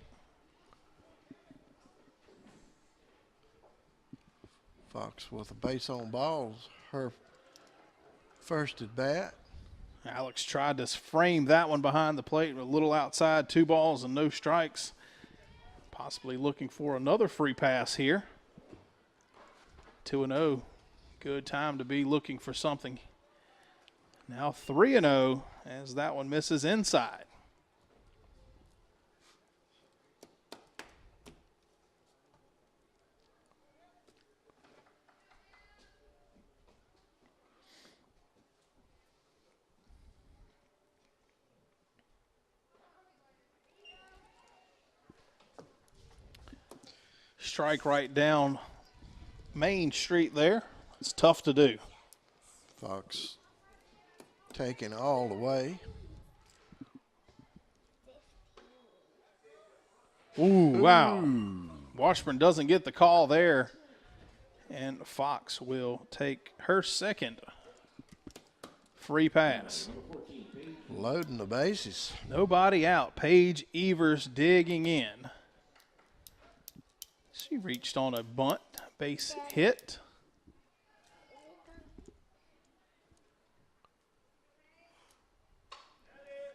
Fox with a base on balls. Her first at bat. Alex tried to frame that one behind the plate, a little outside, 2 balls and no strikes. Possibly looking for another free pass here. 2-0. Good time to be looking for something. Now 3-0 as that one misses inside. Strike right down Main Street there. It's tough to do. Fox taking all the way. Ooh, wow. Washburn doesn't get the call there, and Fox will take her second free pass. Loading the bases. Nobody out. Paige Evers digging in. She reached on a bunt base hit.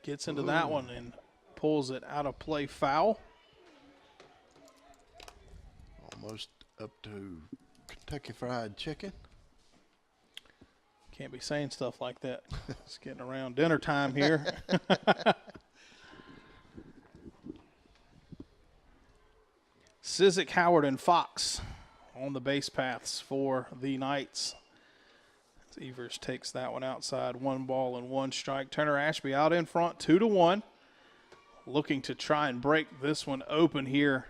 Gets into that one and pulls it out of play foul. Almost up to Kentucky Fried Chicken. Can't be saying stuff like that. It's getting around dinner time here. Sizik, Howard, and Fox on the base paths for the Knights. Evers takes that one outside, 1 ball and 1 strike. Turner Ashby out in front, 2-1. Looking to try and break this one open here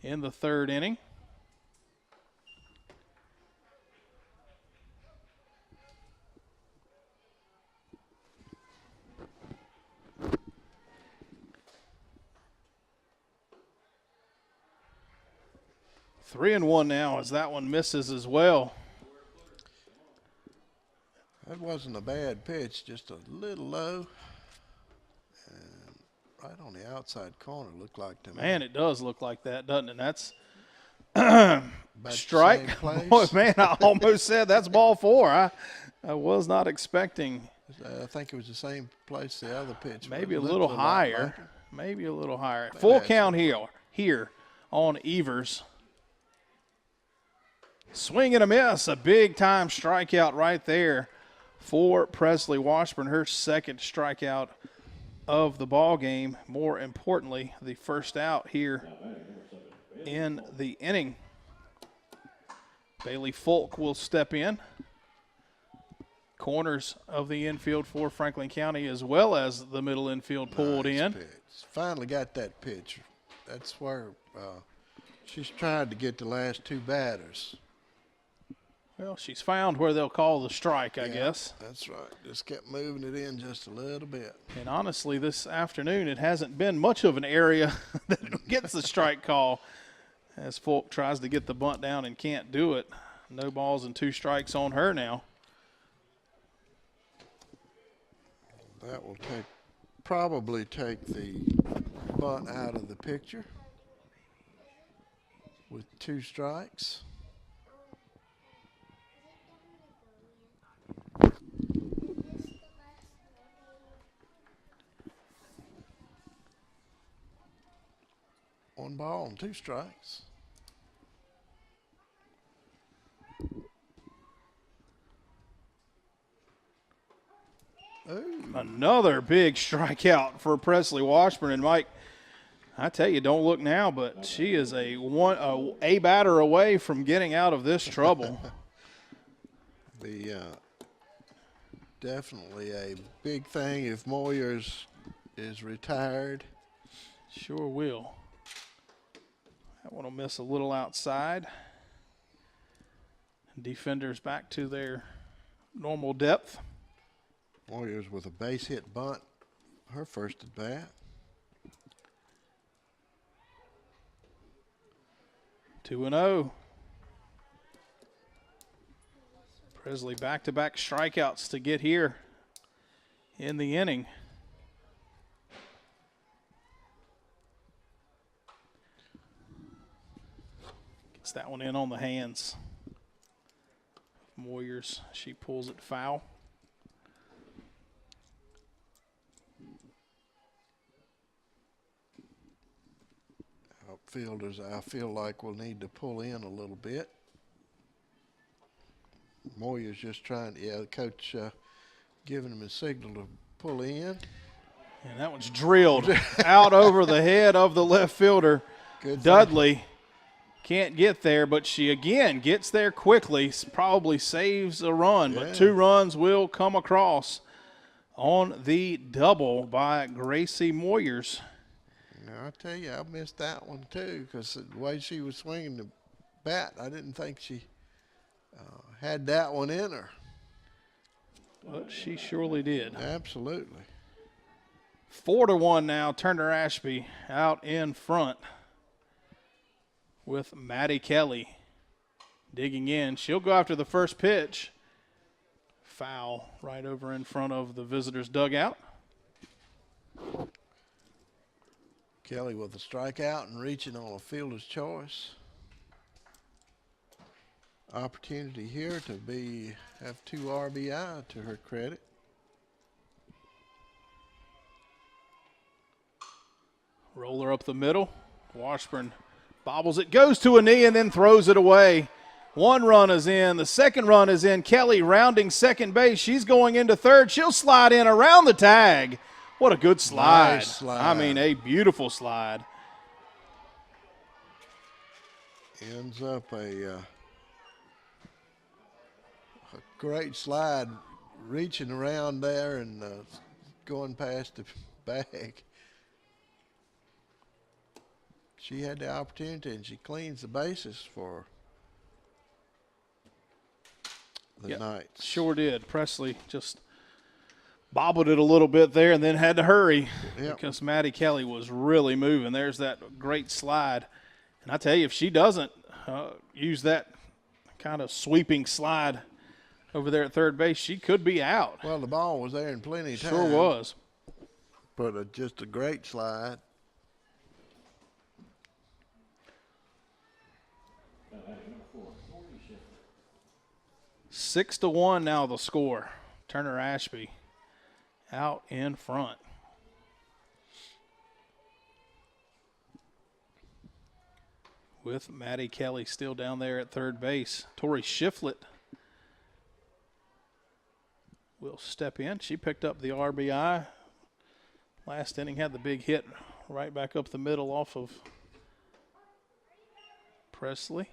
in the 3rd inning. Three and 1 now as that one misses as well. That wasn't a bad pitch, just a little low. And right on the outside corner looked like to me. Man, it does look like that, doesn't it? That's About the strike. same place. Boy, man, I almost said that's ball 4. I was not expecting. I think it was the same place the other pitch. Maybe a Looked little lot higher. lighter. Maybe a little higher. Maybe Full that's count here on Evers. Swing and a miss. A big-time strikeout right there for Presley Washburn. Her 2nd strikeout of the ball game. More importantly, the first out here in the inning. Bailey Folk will step in. Corners of the infield for Franklin County as well as the middle infield pulled Nice in. pitch. Finally got that pitch. That's where she's tried to get the last 2 batters. Well, she's found where they'll call the strike, I guess. That's right. Just kept moving it in just a little bit. And honestly, this afternoon, it hasn't been much of an area that gets the strike call as Folk tries to get the bunt down and can't do it. No balls and 2 strikes on her now. That will probably take the bunt out of the picture with 2 strikes. One ball and 2 strikes. Ooh. Another big strikeout for Presley Washburn. And Mike, I tell you, don't look now, but she is a batter away from getting out of this trouble. Definitely a big thing if Moyers is retired. Sure will. That one will miss a little outside. Defenders back to their normal depth. Moyers with a base hit bunt, her first at bat. 2-0. Presley back-to-back strikeouts to get here in the inning. Gets that one in on the hands. Moyers, she pulls it foul. Outfielders, I feel like will need to pull in a little bit. Moyer's just trying to, the coach giving him a signal to pull in. And that one's drilled out over the head of the left fielder. Good Dudley can't get there, but she again gets there quickly, probably saves a run, but 2 runs will come across on the double by Gracie Moyers. Now, I tell you, I missed that one too because the way she was swinging the bat, I didn't think she had that one in her. But she surely did. Absolutely. 4-1 now, Turner Ashby out in front with Maddie Kelly digging in. She'll go after the first pitch. Foul right over in front of the visitors' dugout. Kelly with a strikeout and reaching on a fielder's choice. Opportunity here to have 2 RBI to her credit. Roller up the middle. Washburn bobbles it, goes to a knee, and then throws it away. One run is in. The second run is in. Kelly rounding second base. She's going into third. She'll slide in around the tag. What a good slide. Nice slide. I mean, a beautiful slide. Ends up a great slide, reaching around there and going past the bag. She had the opportunity, and she cleans the bases for the Knights. Sure did. Presley just bobbled it a little bit there and then had to hurry because Maddie Kelly was really moving. There's that great slide. And I tell you, if she doesn't use that kind of sweeping slide over there at third base, she could be out. Well, the ball was there in plenty of time. Sure was. But just a great slide. 6-1 now the score. Turner Ashby out in front. With Maddie Kelly still down there at third base. Tori Shiflett will step in. She picked up the RBI. Last inning had the big hit right back up the middle off of Presley.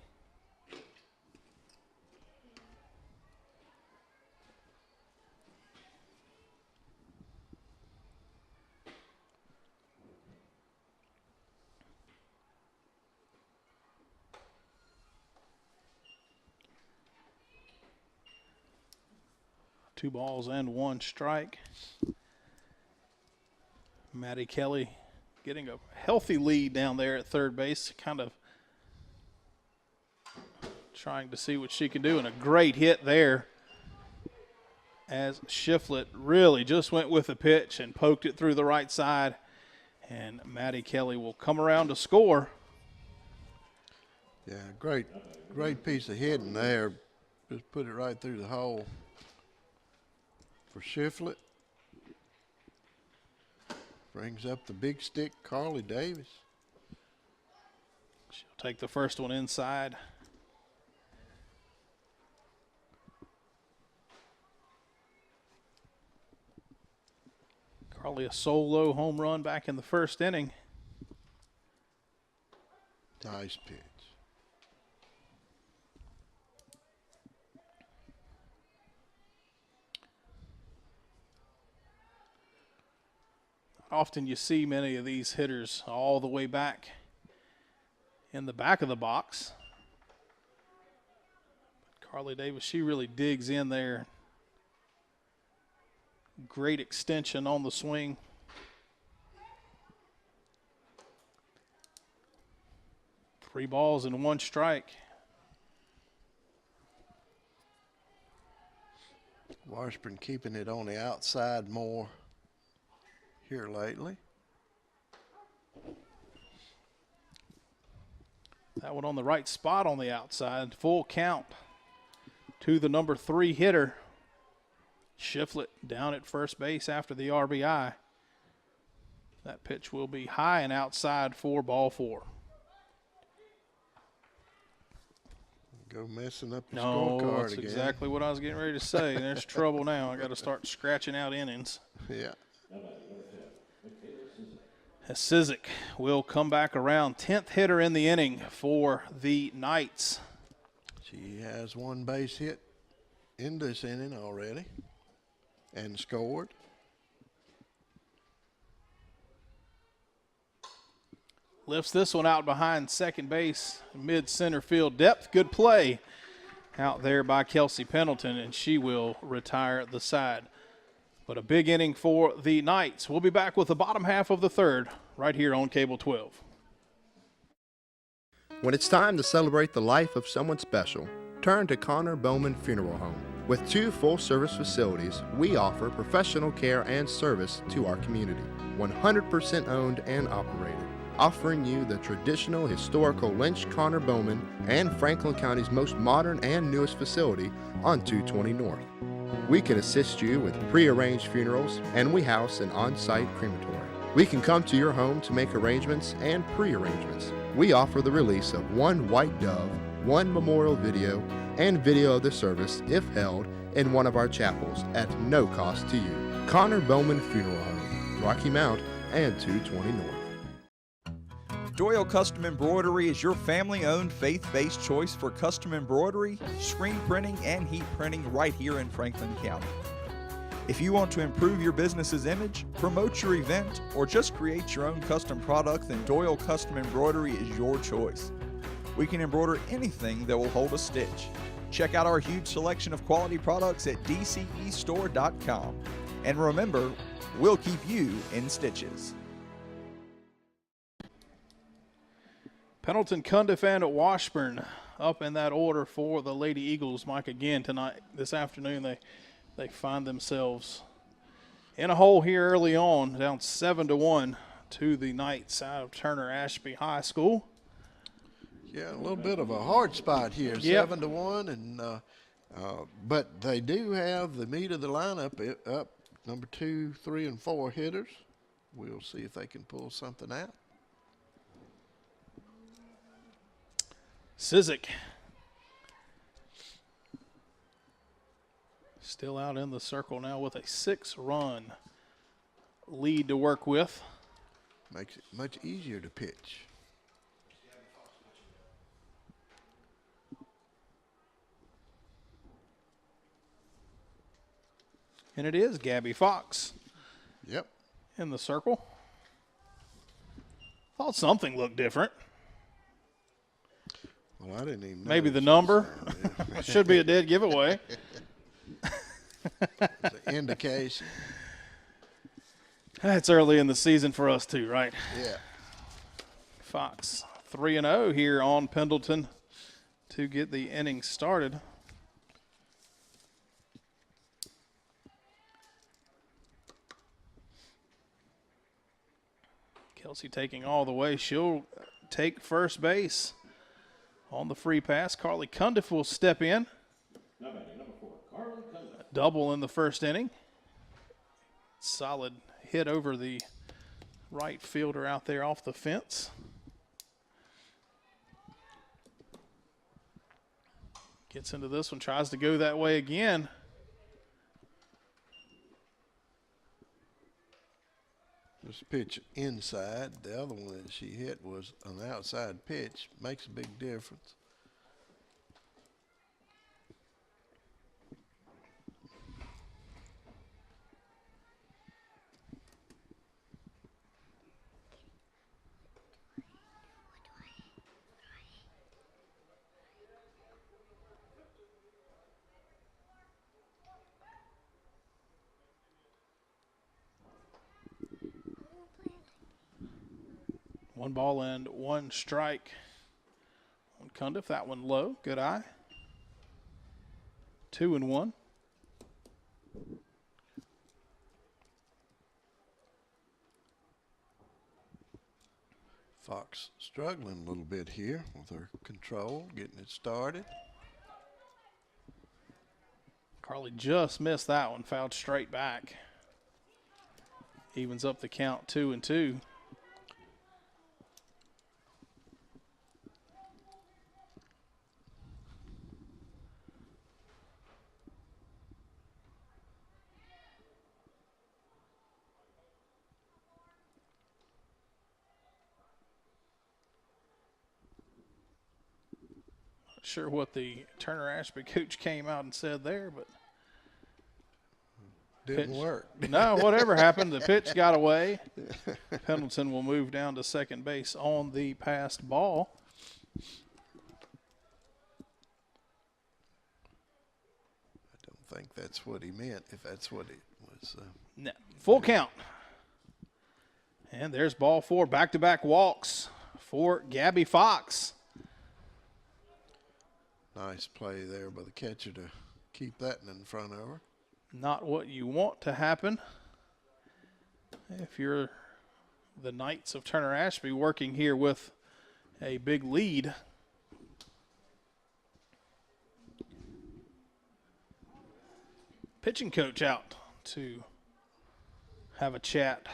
Two balls and one strike. Maddie Kelly getting a healthy lead down there at third base, kind of trying to see what she can do, and a great hit there as Shiflett really just went with the pitch and poked it through the right side, and Maddie Kelly will come around to score. Yeah, great piece of hitting there. Just put it right through the hole for Shiflett. Brings up the big stick, Carly Davis. She'll take the first one inside. Carly a solo home run back in the first inning. Nice pitch. Often you see many of these hitters all the way back in the back of the box. But Carly Davis, she really digs in there. Great extension on the swing. Three balls and one strike. Washburn keeping it on the outside more here lately. That one on the right spot on the outside. Full count to the number 3 hitter. Shiflett down at first base after the RBI. That pitch will be high and outside for ball 4. Go messing up the No, scorecard that's again. exactly what I was getting ready to say. There's trouble now. I got to start scratching out innings. Yeah. Sizik will come back around. 10th hitter in the inning for the Knights. She has one base hit in this inning already and scored. Lifts this one out behind second base, mid center field depth. Good play out there by Kelsey Pendleton, and she will retire the side. But a big inning for the Knights. We'll be back with the bottom half of the third right here on Cable 12. When it's time to celebrate the life of someone special, turn to Connor Bowman Funeral Home. With 2 full-service facilities, we offer professional care and service to our community. 100% owned and operated, offering you the traditional historical Lynch Connor Bowman and Franklin County's most modern and newest facility on 220 North. We can assist you with pre-arranged funerals, and we house an on-site crematory. We can come to your home to make arrangements and pre-arrangements. We offer the release of one white dove, one memorial video and video of the service if held in one of our chapels at no cost to you. Connor Bowman Funeral Home, Rocky Mount and 220 North. Doyle Custom Embroidery is your family-owned, faith-based choice for custom embroidery, screen printing, and heat printing right here in Franklin County. If you want to improve your business's image, promote your event, or just create your own custom product, then Doyle Custom Embroidery is your choice. We can embroider anything that will hold a stitch. Check out our huge selection of quality products at dcestore.com. And remember, we'll keep you in stitches. Pendleton, Cundiff, and Washburn up in that order for the Lady Eagles. Mike, again tonight, this afternoon, they find themselves in a hole here early on, down 7-1 to the Knights out of Turner Ashby High School. Yeah, a little bit of a hard spot here, Yep. 7-1, and but they do have the meat of the lineup up. Number 2, 3, and 4 hitters. We'll see if they can pull something out. Sizik still out in the circle now with a 6-run lead to work with. Makes it much easier to pitch. And it is Gabby Fox Yep. in the circle. Thought something looked different. Well, I didn't even know. Maybe the number. Should be a dead giveaway. It's an indication. It's early in the season for us too, right? Yeah. Fox 3-0 here on Pendleton to get the inning started. Kelsey taking all the way. She'll take first base on the free pass. Carly Cundiff will step in. Now batting number 4, Carly Cundiff. Double in the first inning. Solid hit over the right fielder out there off the fence. Gets into this one, tries to go that way again. This pitch inside. The other one that she hit was an outside pitch. Makes a big difference. One ball and one strike on Cundiff. That one low. Good eye. 2-1. Fox struggling a little bit here with her control, getting it started. Carly just missed that one. Fouled straight back. Evens up the count 2-2. Sure what the Turner Ashby coach came out and said there, but Didn't pitch. work. No, whatever happened, the pitch got away. Pendleton will move down to second base on the passed ball. I don't think that's what he meant, if that's what it was. No. Full count. And there's ball 4, back-to-back walks for Gabby Fox. Nice play there by the catcher to keep that in front of her. Not what you want to happen if you're the Knights of Turner Ashby working here with a big lead. Pitching coach out to have a chat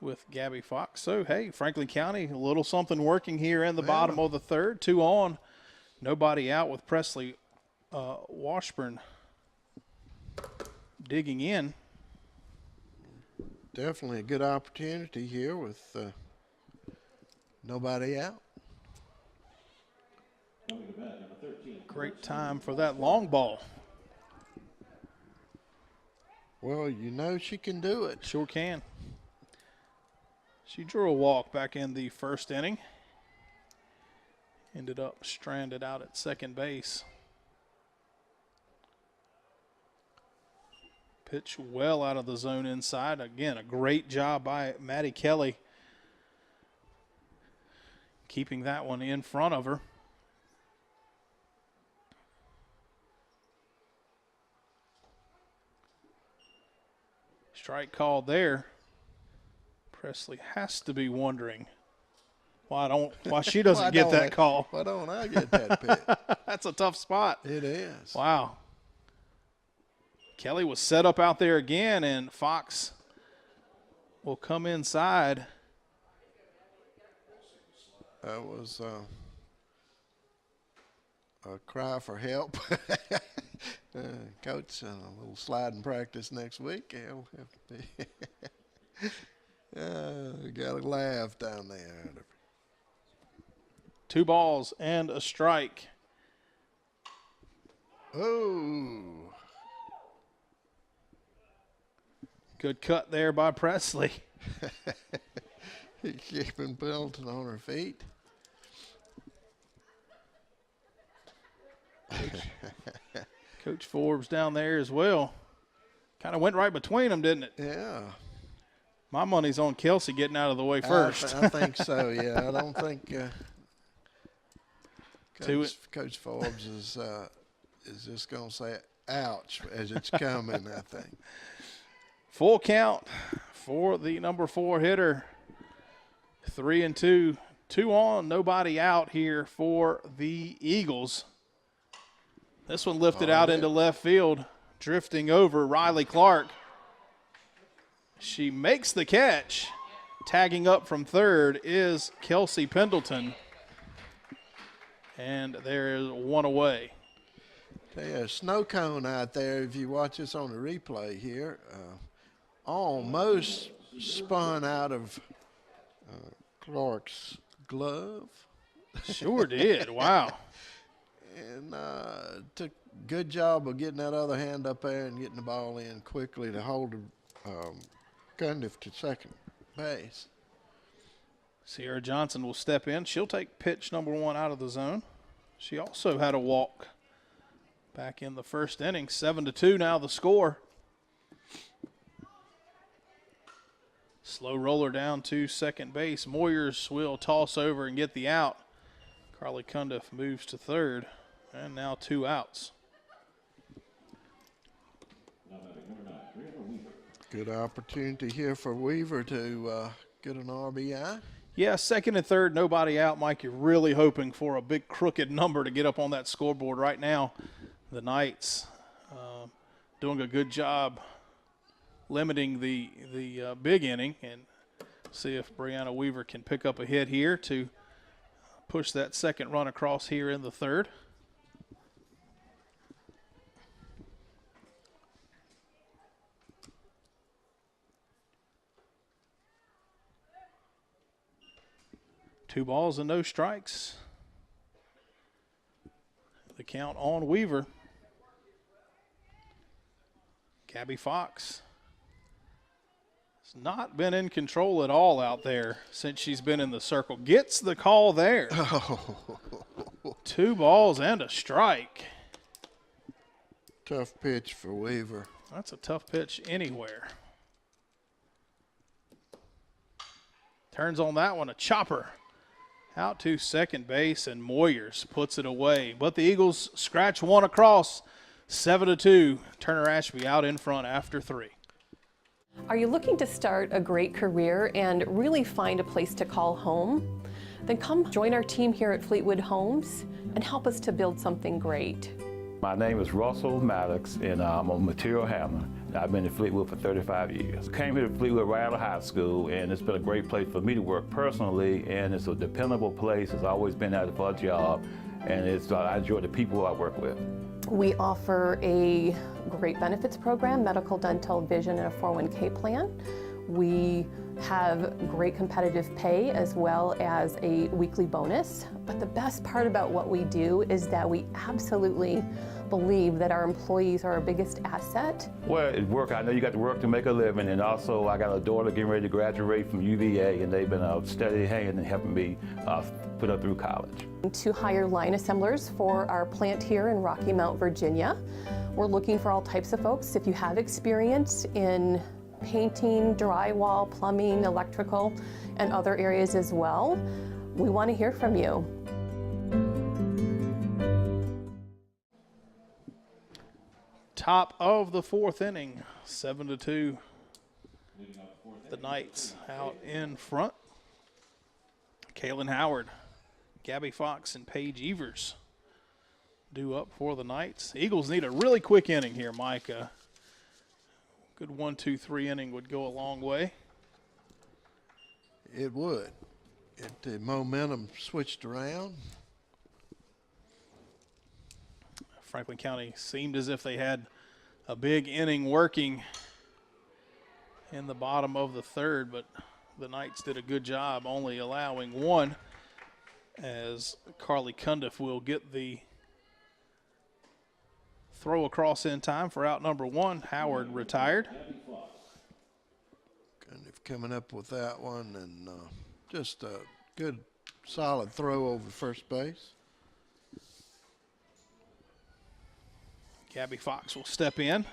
with Gabby Fox. So, hey, Franklin County, a little something working here in the bottom of the third. 2 on, nobody out with Presley Washburn digging in. Definitely a good opportunity here with nobody out. Great time for that long ball. Well, you know she can do it. Sure can. She drew a walk back in the first inning. Ended up stranded out at second base. Pitch well out of the zone inside. Again, a great job by Maddie Kelly keeping that one in front of her. Strike called there. Presley has to be wondering why she doesn't get that call. Why don't I get that pitch? That's a tough spot. It is. Wow. Kelly was set up out there again, and Fox will come inside. That was a cry for help. Coach, a little sliding practice next week. Got a laugh down there. 2 balls and a strike. Oh. Good cut there by Presley. Keeping Pendleton on her feet. Coach Forbes down there as well. Kind of went right between them, didn't it? Yeah. My money's on Kelsey getting out of the way first. I think so, yeah. I don't think Coach Forbes is just going to say, ouch, as it's coming, I think. Full count for the number 4 hitter. 3-2. 2 on, nobody out here for the Eagles. This one lifted out into left field, drifting over Riley Clark. She makes the catch. Tagging up from third is Kelsey Pendleton. And there is 1 away. There's a snow cone out there, if you watch this on the replay here. Almost spun out of Clark's glove. Sure did. Wow. And took a good job of getting that other hand up there and getting the ball in quickly to hold Cundiff to second base. Sierra Johnson will step in. She'll take pitch number 1 out of the zone. She also had a walk back in the first inning. 7-2 now the score. Slow roller down to second base. Moyers will toss over and get the out. Carly Cundiff moves to third. And now 2 outs. Good opportunity here for Weaver to get an RBI. Yeah, second and third, nobody out. Mike, you're really hoping for a big crooked number to get up on that scoreboard right now. The Knights doing a good job limiting the big inning, and see if Brianna Weaver can pick up a hit here to push that second run across here in the third. Two balls and no strikes. The count on Weaver. Gabby Fox has not been in control at all out there since she's been in the circle. Gets the call there. Oh. 2 balls and a strike. Tough pitch for Weaver. That's a tough pitch anywhere. Turns on that one, a chopper. Out to second base, and Moyers puts it away. But the Eagles scratch 1 across, 7-2. Turner Ashby out in front after 3. Are you looking to start a great career and really find a place to call home? Then come join our team here at Fleetwood Homes and help us to build something great. My name is Russell Maddox, and I'm a material handler. I've been in Fleetwood for 35 years. Came here to Fleetwood right out of high school, and it's been a great place for me to work personally, and it's a dependable place. It's always been out for a job, and I enjoy the people I work with. We offer a great benefits program, medical, dental, vision, and a 401k plan. We have great competitive pay as well as a weekly bonus. But the best part about what we do is that we absolutely believe that our employees are our biggest asset. Well, at work, I know you got to work to make a living, and also I got a daughter getting ready to graduate from UVA, and they've been a steady hand in helping me put her through college. To hire line assemblers for our plant here in Rocky Mount, Virginia. We're looking for all types of folks. If you have experience in painting, drywall, plumbing, electrical, and other areas as well, we want to hear from you. Top of the fourth inning, 7-2. The Knights out in front. Kaylin Howard, Gabby Fox, and Paige Evers due up for the Knights. Eagles need a really quick inning here, Mike. Good 1-2-3 inning would go a long way. It would. If the momentum switched around. Franklin County seemed as if they had a big inning working in the bottom of the third, but the Knights did a good job only allowing one, as Carly Cundiff will get the throw across in time for out number one. Howard retired. Cundiff coming up with that one, and just a good solid throw over first base. Gabby Fox will step in.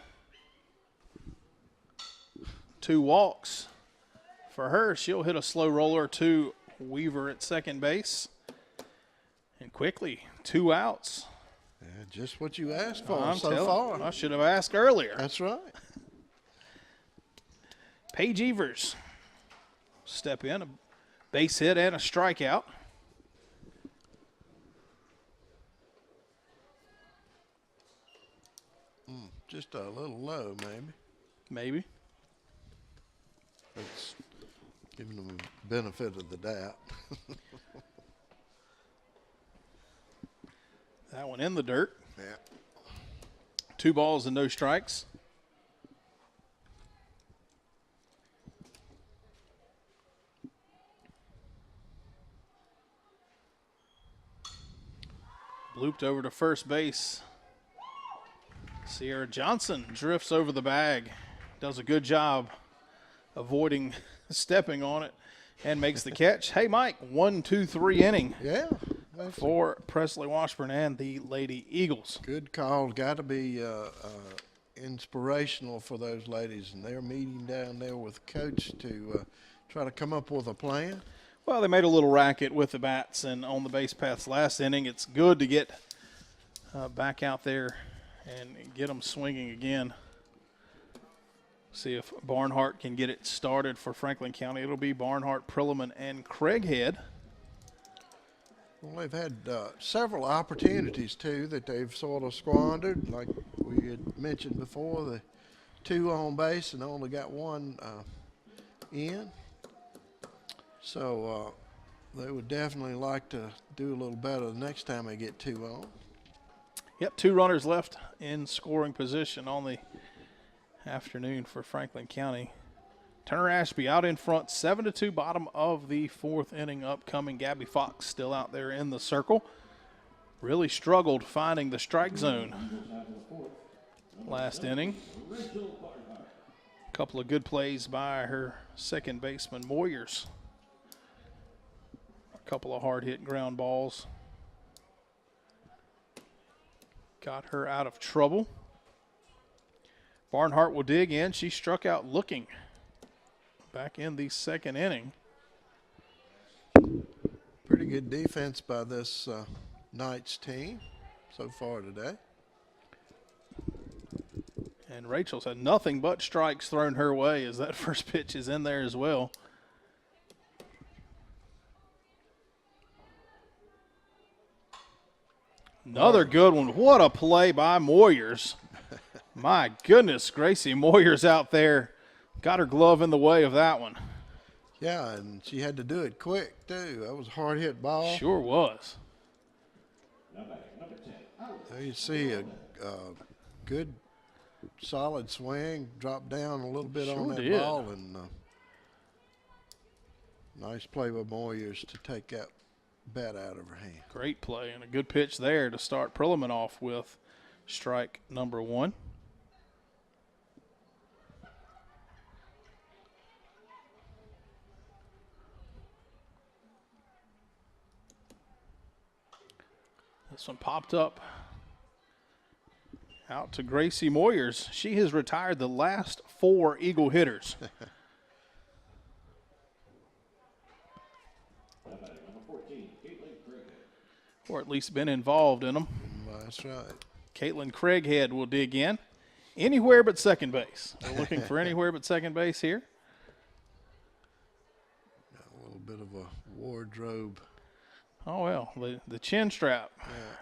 2 walks for her. She'll hit a slow roller to Weaver at second base. And quickly, 2 outs. Yeah, just what you asked for I'm so far. I should have asked earlier. That's right. Paige Evers step in, a base hit and a strikeout. Just a little low, maybe. Maybe. That's giving them the benefit of the doubt. That one in the dirt. Yeah. 2 balls and no strikes. Blooped over to first base. Sierra Johnson drifts over the bag, does a good job avoiding stepping on it, and makes the catch. Hey, Mike, 1-2-3 inning. Yeah. For Presley Washburn and the Lady Eagles. Good call. Got to be inspirational for those ladies, and they're meeting down there with Coach to try to come up with a plan. Well, they made a little racket with the bats and on the base paths last inning. It's good to get back out there and get them swinging again. See if Barnhart can get it started for Franklin County. It'll be Barnhart, Prilliman, and Craighead. Well, they've had several opportunities, too, that they've sort of squandered. Like we had mentioned before, the 2 on base and only got 1 in. So they would definitely like to do a little better the next time they get 2 on. Yep, 2 runners left in scoring position on the afternoon for Franklin County. Turner Ashby out in front, 7-2, bottom of the 4th inning upcoming. Gabby Fox still out there in the circle. Really struggled finding the strike zone last inning. A couple of good plays by her second baseman, Moyers. A couple of hard-hit ground balls got her out of trouble. Barnhart will dig in. She struck out looking back in the 2nd inning. Pretty good defense by this Knights team so far today. And Rachel's had nothing but strikes thrown her way as that first pitch is in there as well. Another good one. What a play by Moyers. My goodness, Gracie Moyer's out there. Got her glove in the way of that one. Yeah, and she had to do it quick, too. That was a hard-hit ball. Sure was. There you see a good, solid swing, drop down a little bit on that did. ball, and nice play by Moyers to take that bat out of her hand. Great play and a good pitch there to start Perlman off with strike number 1. This one popped up out to Gracie Moyers. She has retired the last 4 Eagle hitters. Or at least been involved in them. That's right. Caitlin Craighead will dig in. Anywhere but second base. We're looking for anywhere but second base here. A little bit of a wardrobe. Oh, well, the chin strap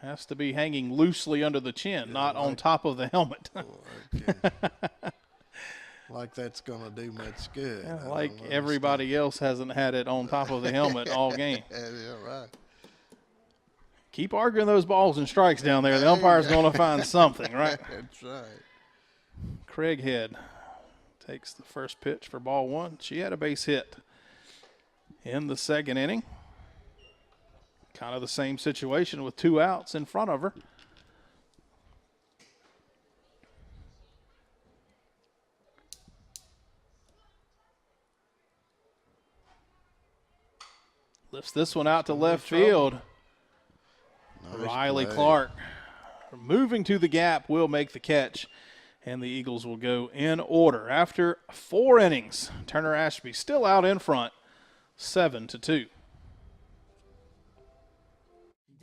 has to be hanging loosely under the chin, not on top of the helmet. Like that's going to do much good. Like everybody else hasn't had it on top of the helmet all game. Yeah, right. Keep arguing those balls and strikes down there. The umpire's going to find something, right? That's right. Craighead takes the first pitch for ball 1. She had a base hit in the second inning. Kind of the same situation with 2 outs in front of her. Lifts this one out to left field. Nice Riley play. Clark moving to the gap will make the catch, and the Eagles will go in order. After 4 innings, Turner Ashby still out in front, 7-2.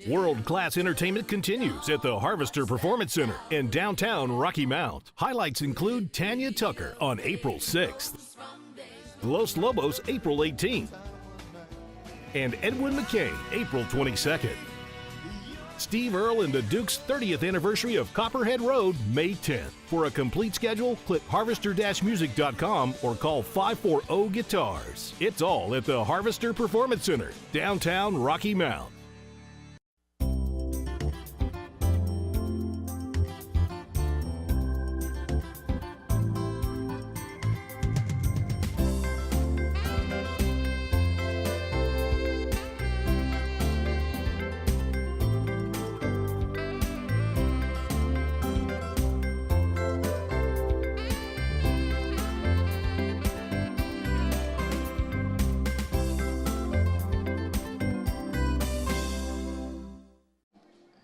World-class entertainment continues at the Harvester Performance Center in downtown Rocky Mount. Highlights include Tanya Tucker on April 6th, Los Lobos April 18th, and Edwin McCain April 22nd. Steve Earle and the Duke's 30th anniversary of Copperhead Road, May 10th. For a complete schedule, click harvester-music.com or call 540-GUITARS. It's all at the Harvester Performance Center, downtown Rocky Mount.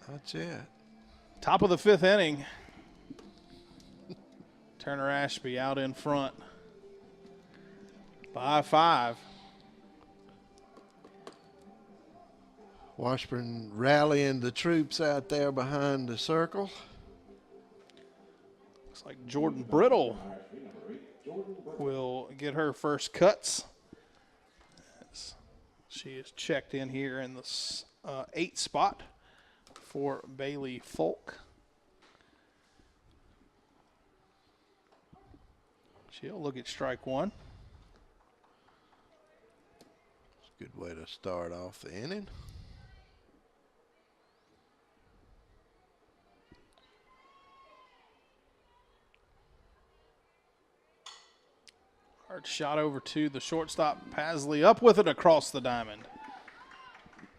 That's it. Top of the 5th inning. Turner Ashby out in front by 5. Washburn rallying the troops out there behind the circle. Looks like Jordan Brittle will get her first cuts. She is checked in here in the 8th spot for Bailey Folk. She'll look at strike 1. It's a good way to start off the inning. Hard shot over to the shortstop, Paisley, up with it across the diamond.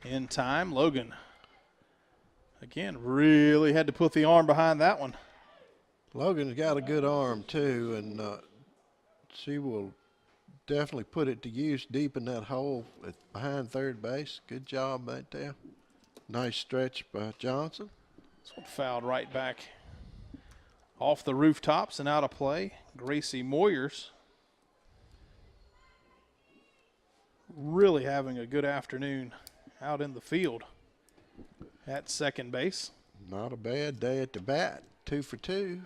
In time, Logan again really had to put the arm behind that one. Logan's got a good arm too, and she will definitely put it to use deep in that hole behind third base. Good job right there. Nice stretch by Johnson. This one fouled right back off the rooftops and out of play. Gracie Moyers really having a good afternoon out in the field at second base. Not a bad day at the bat. 2 for 2.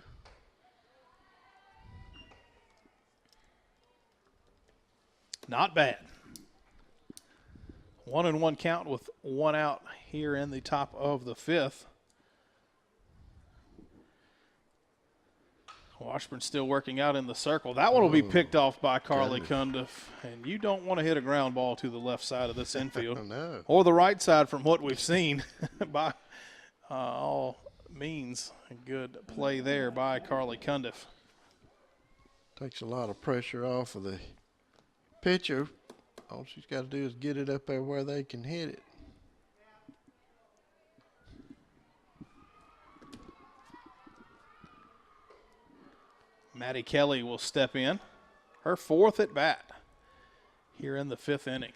Not bad. 1-1 count with 1 out here in the top of the 5th. Washburn still working out in the circle. That one will be picked off by Carly Cundiff. And you don't want to hit a ground ball to the left side of this infield. No. Or the right side from what we've seen by all means. A good play there by Carly Cundiff. Takes a lot of pressure off of the pitcher. All she's got to do is get it up there where they can hit it. Maddie Kelly will step in. Her 4th at bat here in the 5th inning.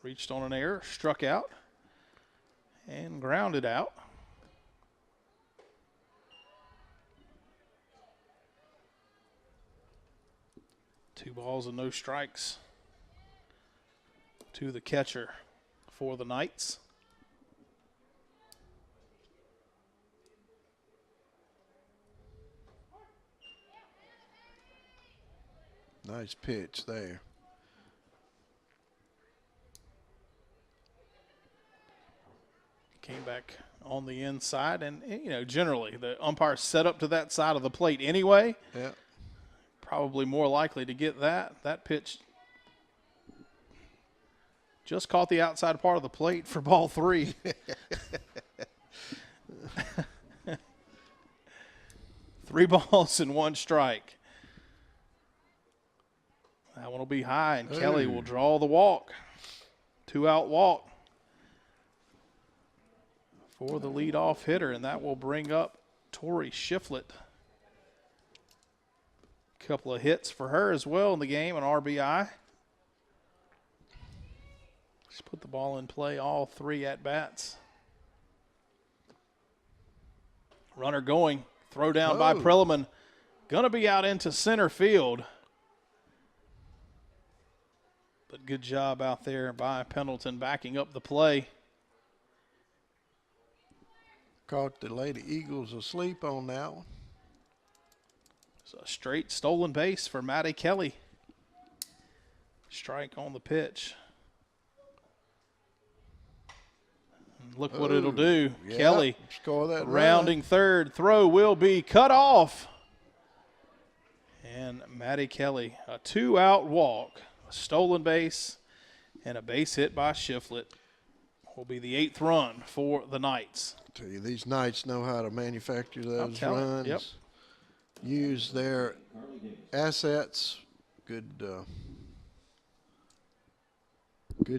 Reached on an error, struck out, and grounded out. Two balls and no strikes to the catcher for the Knights. Nice pitch there. Came back on the inside, and you know, generally the umpire set up to that side of the plate anyway. Yeah. Probably more likely to get that. That pitch just caught the outside part of the plate for ball 3. 3 balls and 1 strike. That one will be high, and Kelly will draw the walk. 2-out walk for the leadoff hitter, and that will bring up Tori Shiflett. Couple of hits for her as well in the game, an RBI. She's put the ball in play all 3 at-bats. Runner going, throw down by Perelman. Gonna be out into center field. But good job out there by Pendleton backing up the play. Caught the Lady Eagles asleep on that one. It's a straight stolen base for Maddie Kelly. Strike on the pitch. And look what it'll do. Yeah, Kelly score that rounding third. Throw will be cut off. And Maddie Kelly, a 2-out walk, a stolen base, and a base hit by Shiflett will be the 8th run for the Knights. Tell you, these Knights know how to manufacture those runs. Yep. Use their assets, good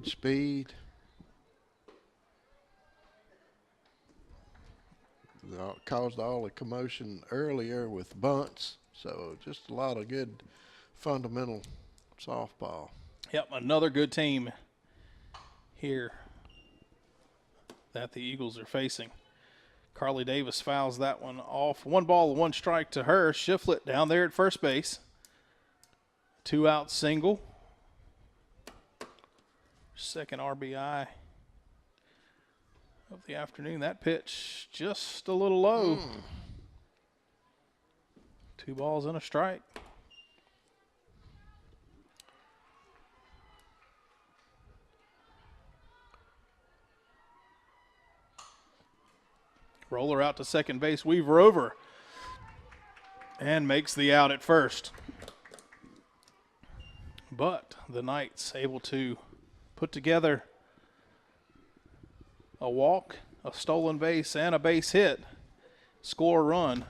speed. They caused all the commotion earlier with bunts, so just a lot of good fundamental softball. Yep, another good team here that the Eagles are facing. Carly Davis fouls that one off. 1 ball, 1 strike to her. Shiflett down there at first base. 2-out single. Second RBI of the afternoon. That pitch just a little low. 2 balls and a strike. Roller out to second base. Weaver over and makes the out at first. But the Knights able to put together a walk, a stolen base, and a base hit, score a run,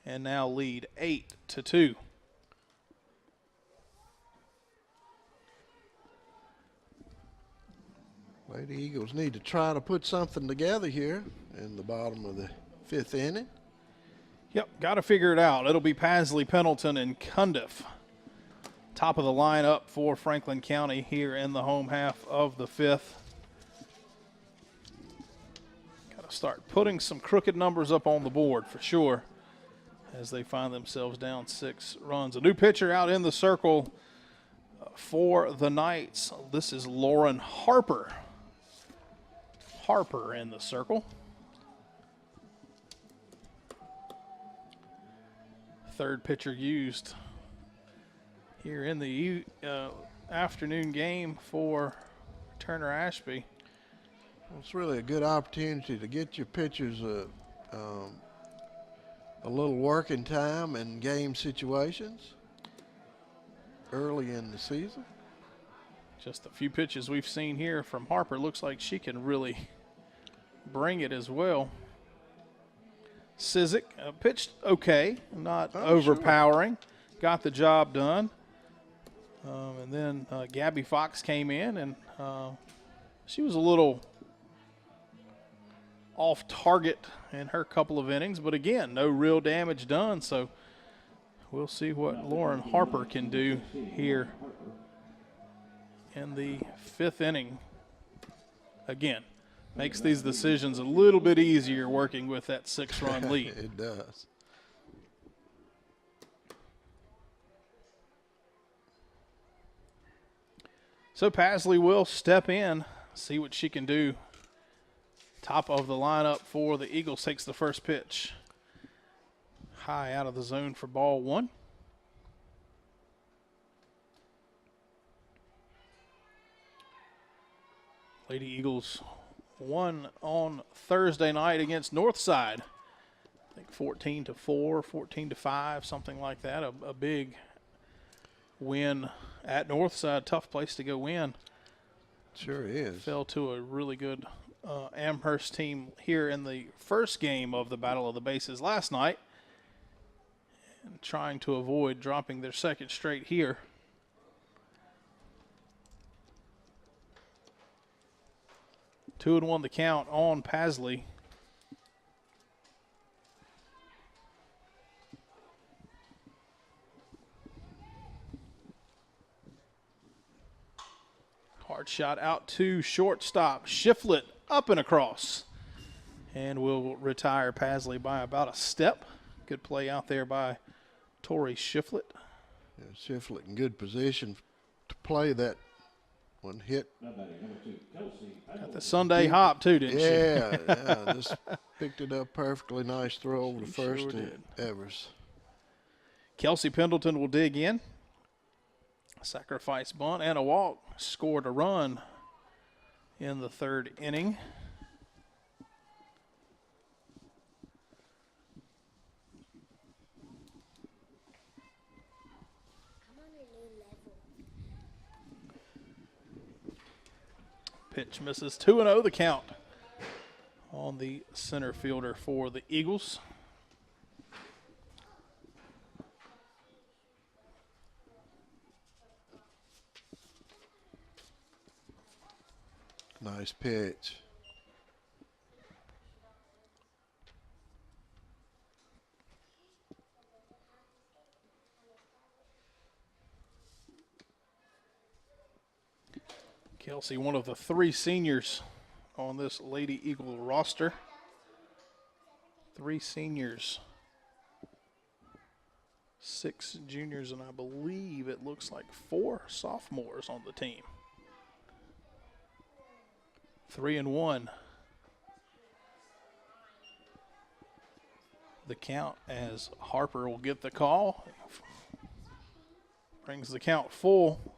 and now lead 8-2. Lady Eagles need to try to put something together here in the bottom of the 5th inning. Yep, got to figure it out. It'll be Paisley, Pendleton, and Cundiff. Top of the lineup for Franklin County here in the home half of the 5th. Got to start putting some crooked numbers up on the board for sure as they find themselves down 6 runs. A new pitcher out in the circle for the Knights. This is Lauren Harper. Harper in the circle. Third pitcher used here in the afternoon game for Turner Ashby. Well, it's really a good opportunity to get your pitchers a little working time in game situations early in the season. Just a few pitches we've seen here from Harper. Looks like she can really bring it as well. Sizik pitched okay, not overpowering. Sure. Got the job done. And then Gabby Fox came in, and she was a little off target in her couple of innings. But, again, no real damage done. So we'll see what Lauren Harper can do here in the 5th inning. Again, makes these decisions a little bit easier working with that 6-run lead. It does. So Paisley will step in, see what she can do. Top of the lineup for the Eagles, takes the first pitch. High out of the zone for ball 1. Lady Eagles won on Thursday night against Northside. I think 14-4, 14-5, something like that. A big win at Northside. Tough place to go win. Sure is. Fell to a really good Amherst team here in the first game of the Battle of the Bases last night. And trying to avoid dropping their second straight here. 2-1 the count on Paisley. Hard shot out to shortstop. Shiflett up and across. And will retire Paisley by about a step. Good play out there by Tori Shiflett. Yeah, Shiflett in good position to play that one hit. Got the Sunday hop too, didn't she? Yeah, just picked it up perfectly. Nice throw over the first sure to did. Evers. Kelsey Pendleton will dig in. Sacrifice bunt and a walk. Scored a run in the 3rd inning. Pitch misses. 2-0 the count on the center fielder for the Eagles. Nice pitch. Kelsey, one of the 3 seniors on this Lady Eagle roster. 3 seniors, 6 juniors, and I believe it looks like 4 sophomores on the team. 3-1. The count as Harper will get the call. Brings the count full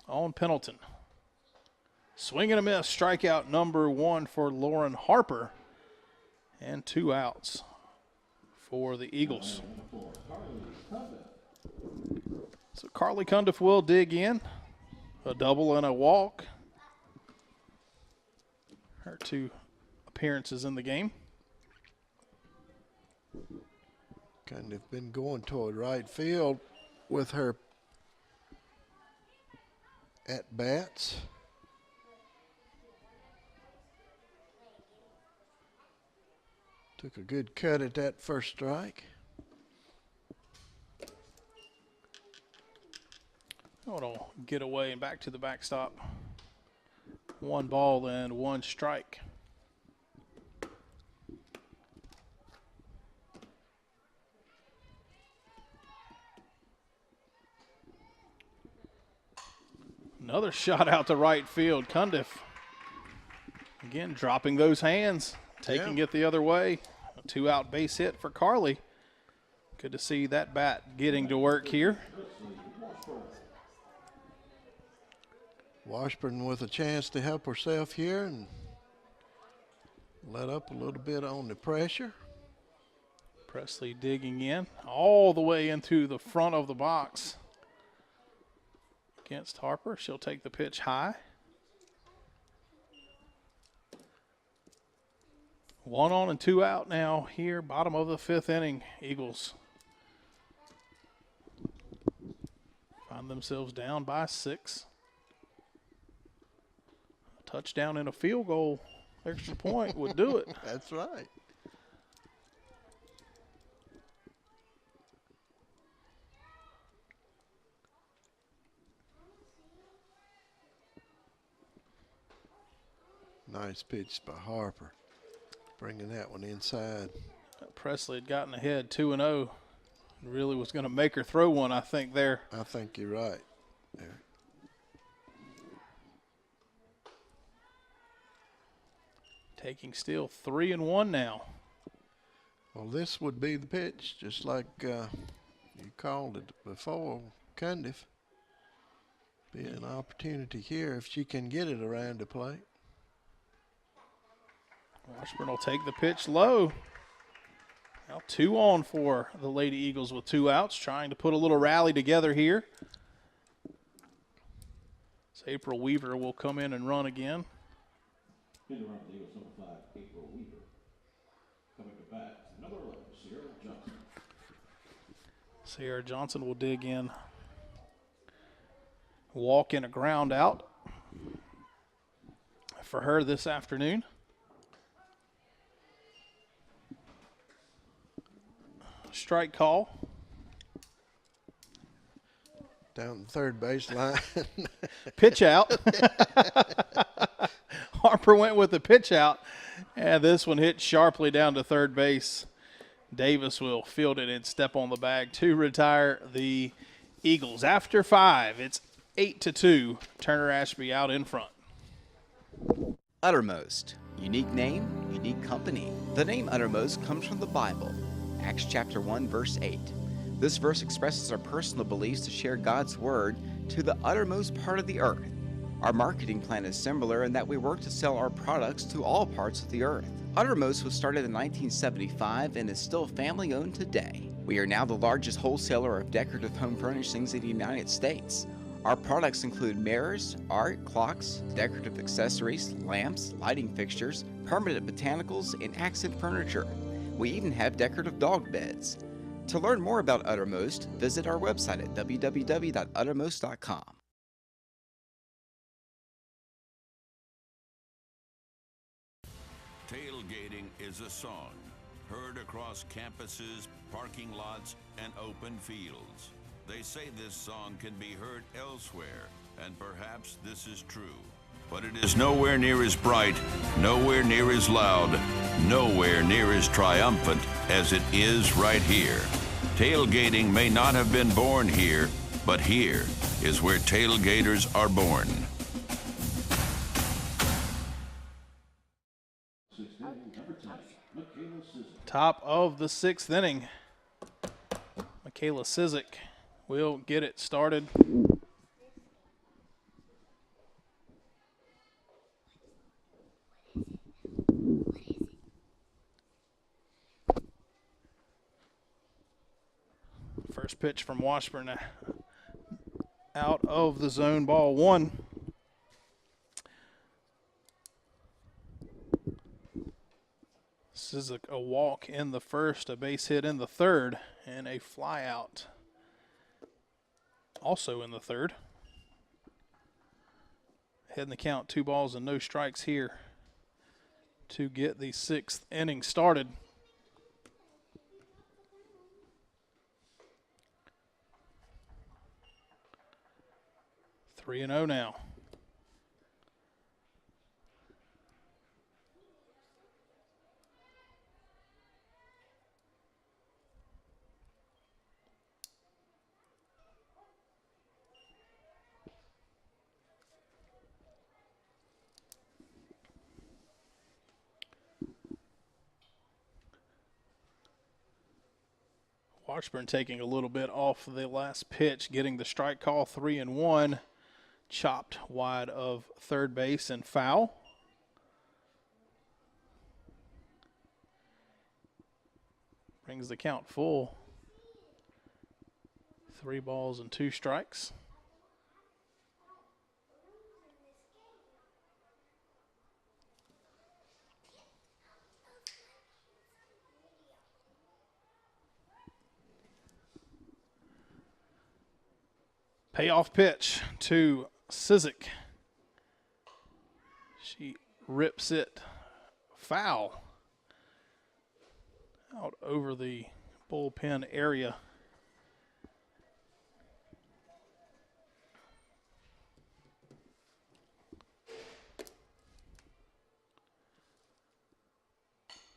on Pendleton. Swing and a miss. Strikeout number 1 for Lauren Harper. And 2 outs for the Eagles. So Carly Cundiff will dig in. A double and a walk. Her 2 appearances in the game. Kind of been going toward right field with her at bats. Took a good cut at that first strike. It'll get away and back to the backstop. 1 ball and 1 strike. Another shot out to right field. Cundiff again dropping those hands, taking it the other way. A 2-out base hit for Carly. Good to see that bat getting to work here. Washburn with a chance to help herself here, and let up a little bit on the pressure. Presley digging in all the way into the front of the box against Harper. She'll take the pitch high. 1 on and 2 out now here, bottom of the 5th inning. Eagles find themselves down by 6. A touchdown and a field goal, extra point would do it. That's right. Nice pitch by Harper, bringing that one inside. Presley had gotten ahead 2-0. Really was going to make her throw one, I think, there. I think you're right there. Taking still 3-1 now. Well, this would be the pitch, just like you called it before, Cundiff. Be an opportunity here if she can get it around the plate. Washburn will take the pitch low. Now 2 on for the Lady Eagles with 2 outs, trying to put a little rally together here. So April Weaver will come in and run again. In the run for the Eagles, number 5, April Weaver. Coming to bat, number 11, Sierra Johnson. Sierra Johnson will dig in. Walk in a ground out for her this afternoon. Strike call. Down the third baseline. Pitch out. Harper went with the pitch out, and this one hit sharply down to third base. Davis will field it and step on the bag to retire the Eagles. After 5, it's 8-2. Turner Ashby out in front. Uttermost. Unique name, unique company. The name Uttermost comes from the Bible. Acts chapter 1, verse 8. This verse expresses our personal beliefs to share God's word to the uttermost part of the earth. Our marketing plan is similar in that we work to sell our products to all parts of the earth. Uttermost was started in 1975 and is still family-owned today. We are now the largest wholesaler of decorative home furnishings in the United States. Our products include mirrors, art, clocks, decorative accessories, lamps, lighting fixtures, permanent botanicals, and accent furniture. We even have decorative dog beds. To learn more about Uttermost, visit our website at www.uttermost.com. Tailgating is a song heard across campuses, parking lots, and open fields. They say this song can be heard elsewhere, and perhaps this is true. But it is nowhere near as bright, nowhere near as loud, nowhere near as triumphant as it is right here. Tailgating may not have been born here, but here is where tailgaters are born. Top of the 6th inning. Michaela Sizik will get it started. First pitch from Washburn out of the zone, ball 1. This is a walk in the first, a base hit in the third, and a fly out also in the third. Heading the count, 2 balls and no strikes here to get the 6th inning started. Three and 0 now. Washburn taking a little bit off the last pitch, getting the strike call, 3-1. Chopped wide of third base and foul. brings the count full. 3 balls and 2 strikes. Payoff pitch to Sizik. She rips it foul out over the bullpen area.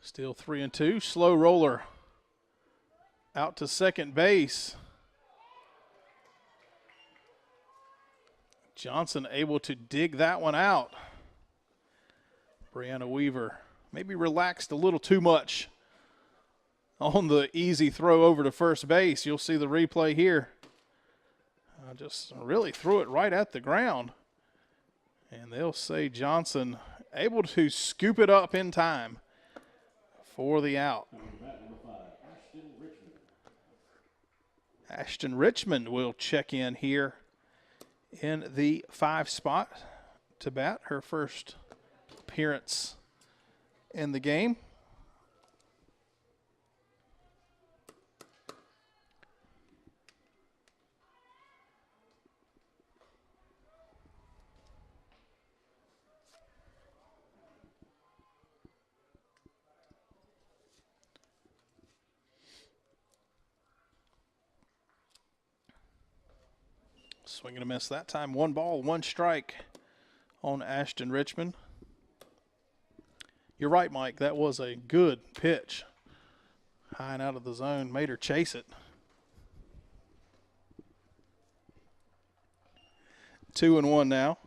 Still 3-2. Slow roller out to second base. Johnson able to dig that one out. Brianna Weaver maybe relaxed a little too much on the easy throw over to first base. You'll see the replay here. Just really threw it right at the ground. And they'll say Johnson able to scoop it up in time for the out. Ashton Richmond will check in here in the 5 spot to bat, her first appearance in the game. Swing and a miss that time. 1 ball, 1 strike on Ashton Richmond. You're right, Mike. That was a good pitch. High and out of the zone. Made her chase it. 2-1 now.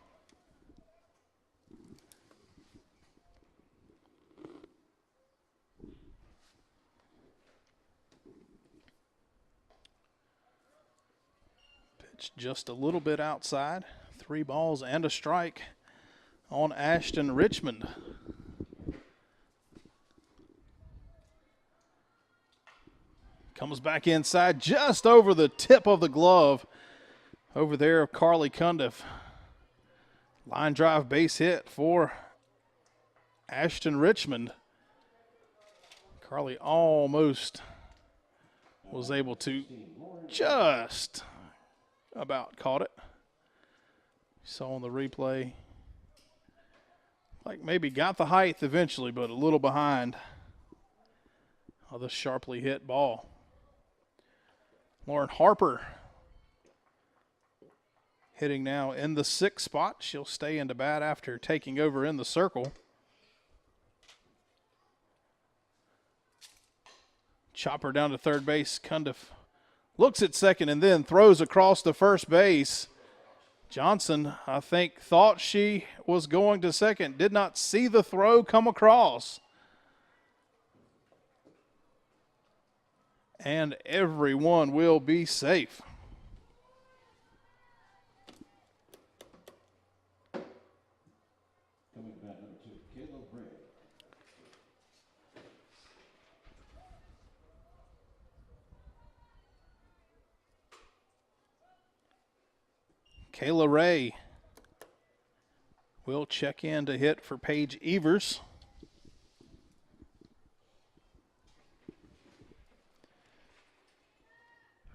Just a little bit outside. 3 balls and a strike on Ashton Richmond. Comes back inside just over the tip of the glove over there of Carly Cundiff. Line drive base hit for Ashton Richmond. Carly almost was able to just about caught it. Saw on the replay, like maybe got the height eventually, but a little behind of the sharply hit ball. Lauren Harper hitting now in the 6th spot. She'll stay into bat after taking over in the circle. Chopper down to third base. Cundiff looks at second and then throws across to first base. Johnson, I think, thought she was going to second. Did not see the throw come across. And everyone will be safe. Coming back number 2, Kayla Ray. Kayla Ray will check in to hit for Paige Evers.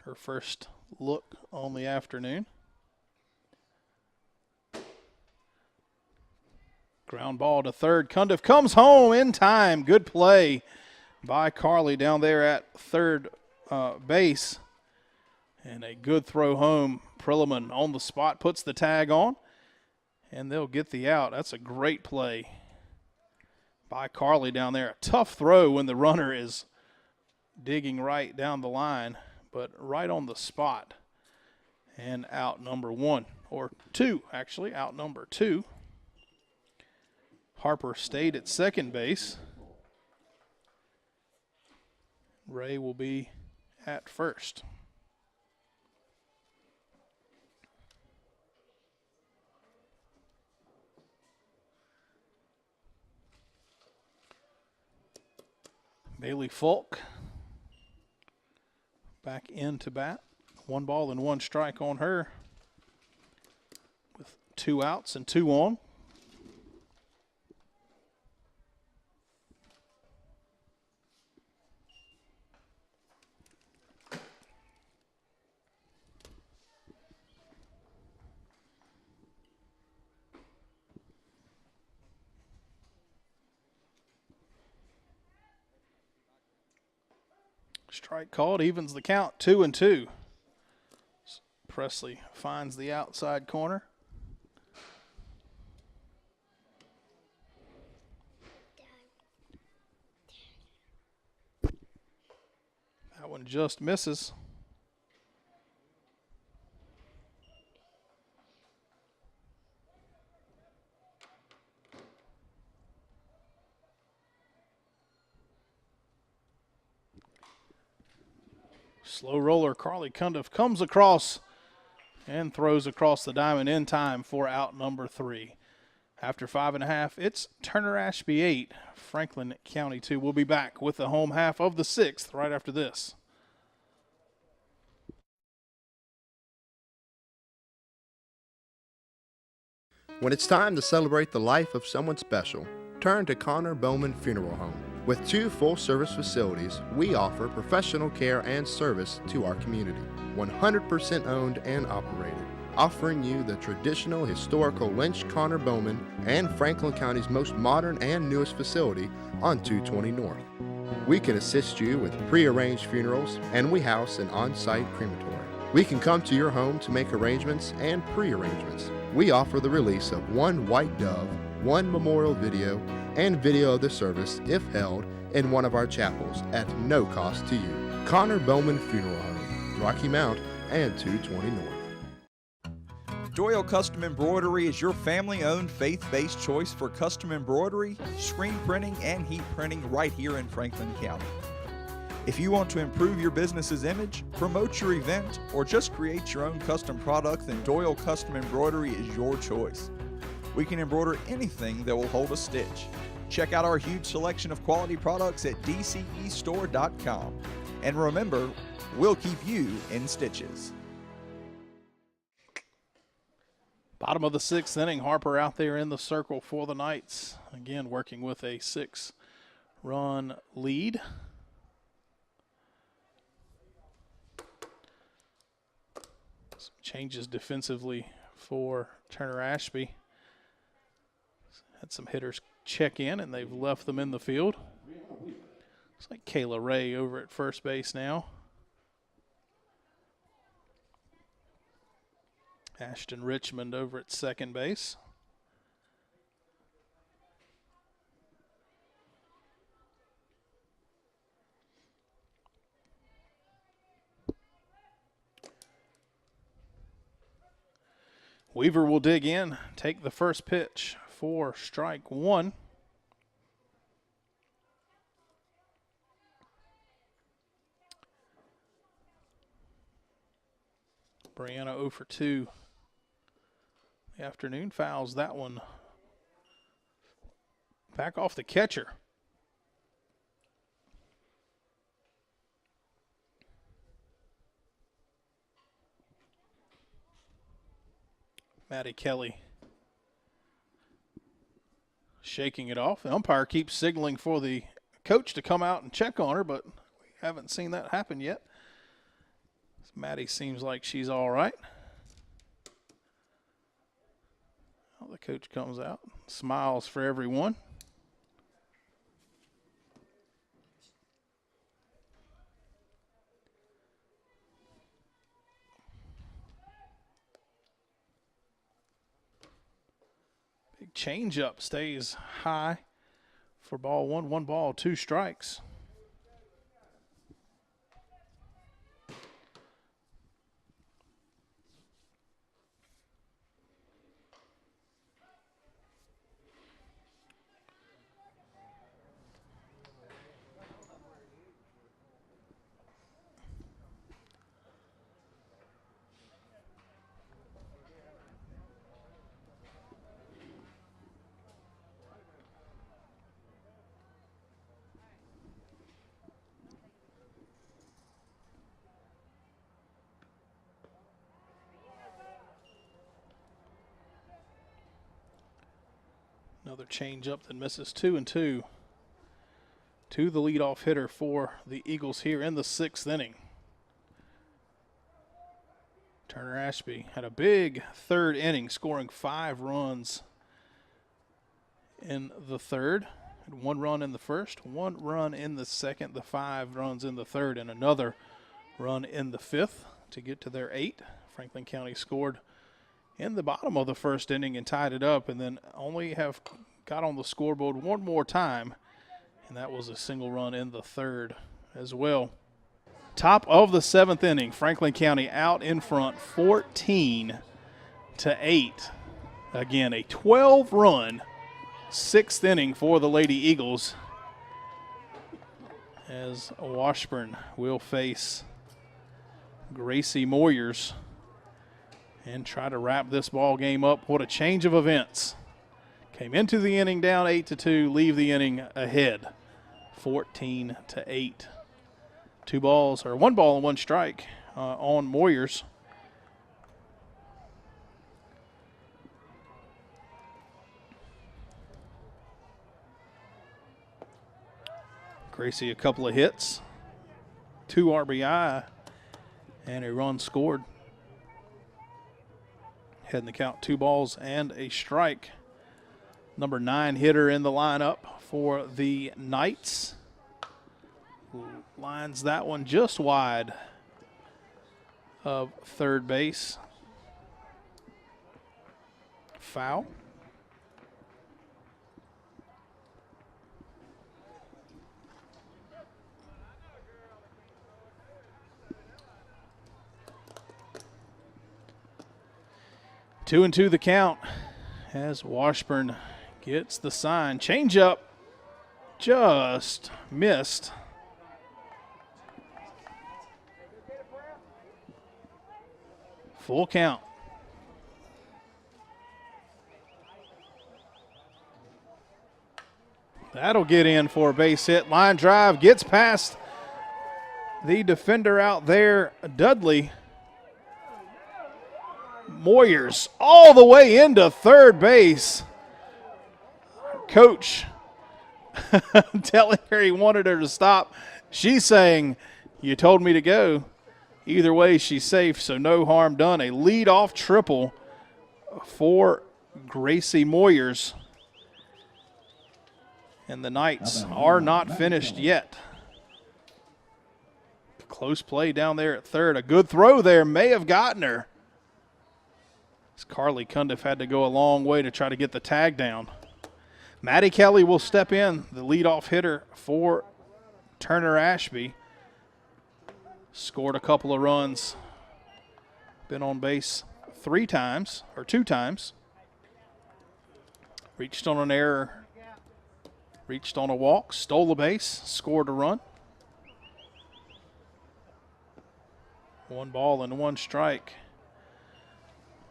Her first look on the afternoon. Ground ball to third. Cundiff comes home in time. Good play by Carly down there at third base. And a good throw home. Perlman on the spot, puts the tag on, and they'll get the out. That's a great play by Carly down there. A tough throw when the runner is digging right down the line, but right on the spot. And out number 1, or 2, actually, out number 2. Harper stayed at second base. Ray will be at first. Bailey Falk back into bat. 1 ball and 1 strike on her with 2 outs and 2 on. Strike called, evens the count, 2-2. Presley finds the outside corner. That one just misses. Slow roller Carly Cundiff comes across and throws across the diamond in time for out number 3. After 5.5, it's Turner Ashby 8, Franklin County 2. We'll be back with the home half of the 6th right after this. When it's time to celebrate the life of someone special, turn to Connor Bowman Funeral Home. With 2 full-service facilities, we offer professional care and service to our community. 100% owned and operated, offering you the traditional historical Lynch Connor Bowman and Franklin County's most modern and newest facility on 220 North. We can assist you with pre-arranged funerals, and we house an on-site crematory. We can come to your home to make arrangements and pre-arrangements. We offer the release of 1 white dove, 1 memorial video, and video of the service if held in one of our chapels at no cost to you. Connor Bowman Funeral Home, Rocky Mount and 220 North. Doyle Custom Embroidery is your family-owned, faith-based choice for custom embroidery, screen printing, and heat printing right here in Franklin County. If you want to improve your business's image, promote your event, or just create your own custom product, then Doyle Custom Embroidery is your choice. We can embroider anything that will hold a stitch. Check out our huge selection of quality products at dcestore.com. And remember, we'll keep you in stitches. Bottom of the 6th inning, Harper out there in the circle for the Knights. Again, working with a 6-run lead. Some changes defensively for Turner Ashby. Had some hitters check in, and they've left them in the field. Looks like Kayla Ray over at first base now. Ashton Richmond over at second base. Weaver will dig in, take the first pitch for strike 1. Brianna 0 for 2. The afternoon fouls that one back off the catcher. Maddie Kelly shaking it off. The umpire keeps signaling for the coach to come out and check on her, but we haven't seen that happen yet. Maddie seems like she's all right. Well, the coach comes out, smiles for everyone. Big changeup stays high for ball 1. 1 ball, 2 strikes. Another changeup that misses 2-2 to the leadoff hitter for the Eagles here in the 6th inning. Turner Ashby had a big 3rd inning, scoring 5 runs in the 3rd. Had 1 run in the 1st, 1 run in the 2nd, the 5 runs in the 3rd, and another run in the 5th to get to their 8. Franklin County scored in the bottom of the 1st inning and tied it up, and then only have got on the scoreboard 1 more time, and that was a single run in the 3rd as well. Top of the 7th inning, Franklin County out in front 14-8. Again, a 12-run 6th inning for the Lady Eagles, as Washburn will face Gracie Moyers and try to wrap this ball game up. What a change of events. Came into the inning down 8-2, leave the inning ahead 14-8. 1 ball and 1 strike on Moyers. Gracie a couple of hits, 2 RBI, and a run scored. Heading the count, 2 balls and a strike. Number 9 hitter in the lineup for the Knights. Lines that one just wide of 3rd base. Foul. Two and 2 the count as Washburn gets the sign. Changeup just missed. Full count. That'll get in for a base hit. Line drive gets past the defender out there, Dudley. Moyers all the way into 3rd base. Coach telling her he wanted her to stop. She's saying, "You told me to go." Either way, she's safe, so no harm done. A leadoff triple for Gracie Moyers. And the Knights are not finished yet. Close play down there at 3rd. A good throw there may have gotten her. As Carly Cundiff had to go a long way to try to get the tag down. Maddie Kelly will step in, the leadoff hitter for Turner Ashby. Scored a couple of runs. Been on base 2 times. Reached on an error. Reached on a walk. Stole the base. Scored a run. 1 ball and 1 strike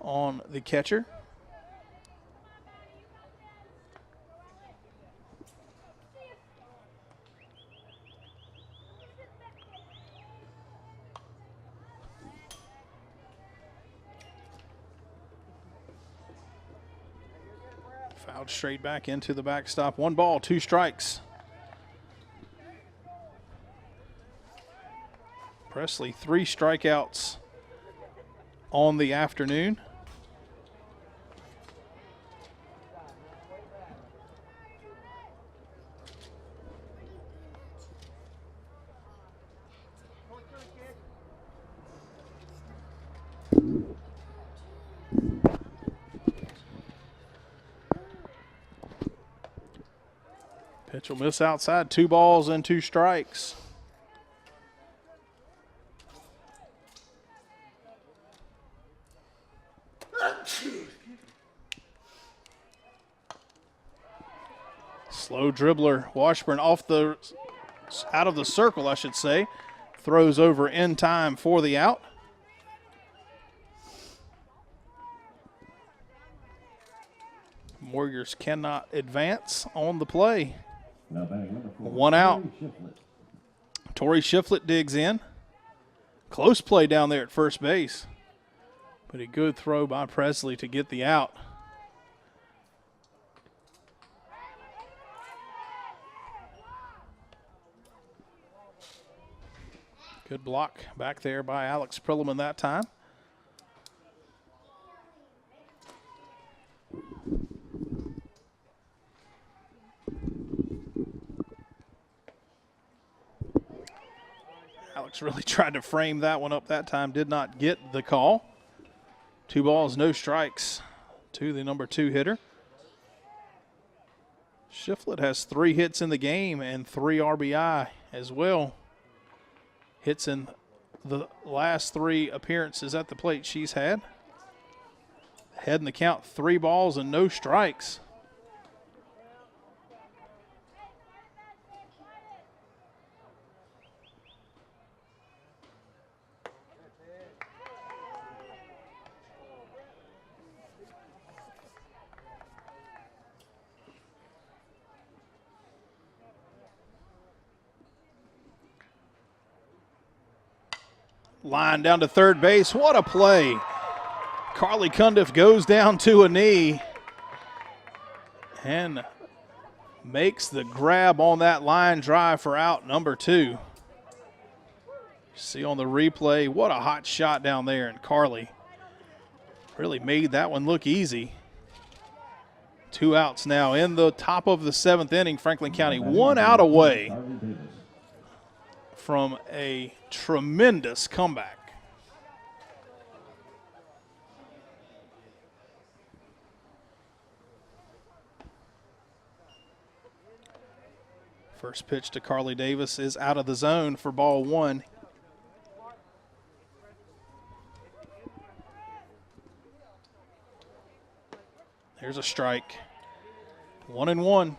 on the catcher. Fouled straight back into the backstop. 1 ball, 2 strikes. Presley, 3 strikeouts on the afternoon. Pitch will miss outside. 2 balls and 2 strikes. Slow dribbler. Washburn out of the circle, I should say. Throws over in time for the out. Warriors cannot advance on the play. 1 out. Tori Shiflett digs in. Close play down there at first base. But a good throw by Presley to get the out. Good block back there by Alex Perlman that time. Alex really tried to frame that one up that time, did not get the call. 2 balls, no strikes to the number 2 hitter. Shiflett has 3 hits in the game and 3 RBI as well. Hits in the last 3 appearances at the plate she's had. Head in the count, 3 balls and no strikes. Line down to third base. What a play. Carly Cundiff goes down to a knee and makes the grab on that line drive for out number 2. See on the replay, what a hot shot down there, and Carly really made that one look easy. 2 outs now in the top of the 7th inning. Franklin County 1 out away from a tremendous comeback. First pitch to Carly Davis is out of the zone for ball 1. There's a strike. 1-1.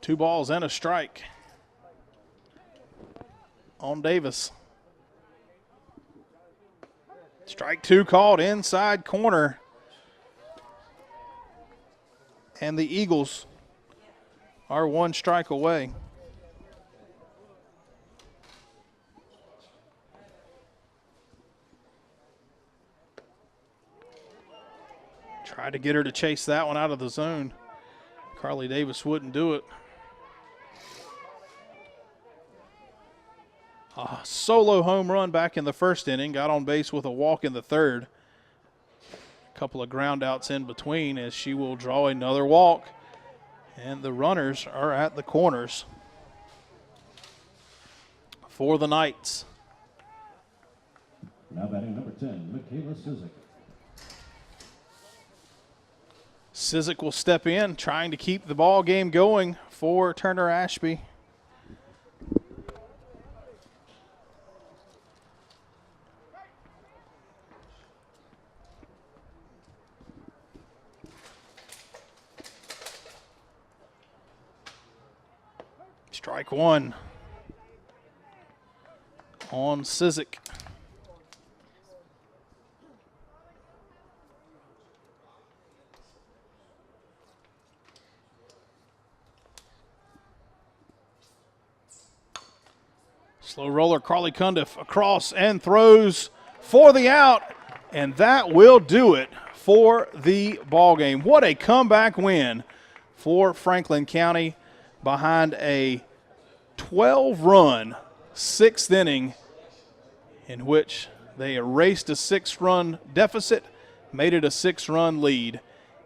Two balls and a strike on Davis. Strike 2 called inside corner. And the Eagles are 1 strike away. Tried to get her to chase that one out of the zone. Carly Davis wouldn't do it. A solo home run back in the first inning. Got on base with a walk in the third. A couple of ground outs in between as she will draw another walk. And the runners are at the corners for the Knights. Now batting number 10, Michaela Sizik. Sizik will step in, trying to keep the ball game going for Turner Ashby. Strike 1 on Sizik. Slow roller, Carly Cundiff across and throws for the out, and that will do it for the ball game. What a comeback win for Franklin County behind a 12-run 6th inning in which they erased a 6-run deficit, made it a 6-run lead,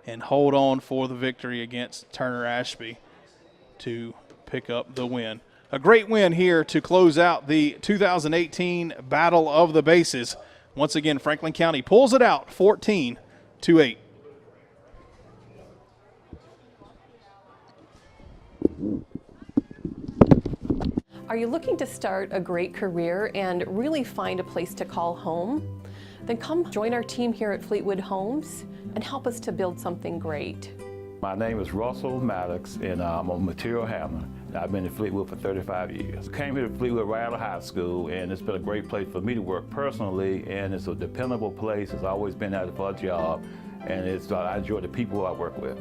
and hold on for the victory against Turner Ashby to pick up the win. A great win here to close out the 2018 Battle of the Bases. Once again, Franklin County pulls it out 14-8. Are you looking to start a great career and really find a place to call home? Then come join our team here at Fleetwood Homes and help us to build something great. My name is Russell Maddox, and I'm a material handler. I've been in Fleetwood for 35 years. Came here to Fleetwood right out of high school, and it's been a great place for me to work personally, and it's a dependable place. It's always been out for a job, and I enjoy the people I work with.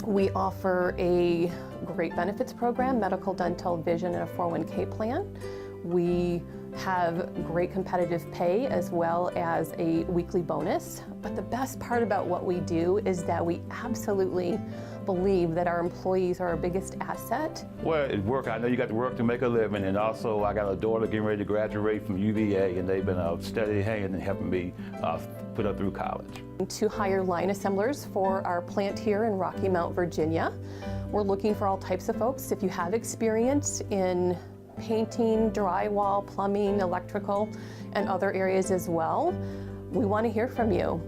We offer a great benefits program, medical, dental, vision, and a 401k plan. We have great competitive pay as well as a weekly bonus. But the best part about what we do is that we absolutely believe that our employees are our biggest asset. Well, at work, I know you got to work to make a living, and also I got a daughter getting ready to graduate from UVA, and they've been steady hanging and helping me put her through college. To hire line assemblers for our plant here in Rocky Mount, Virginia. We're looking for all types of folks. If you have experience in painting, drywall, plumbing, electrical, and other areas as well, we want to hear from you.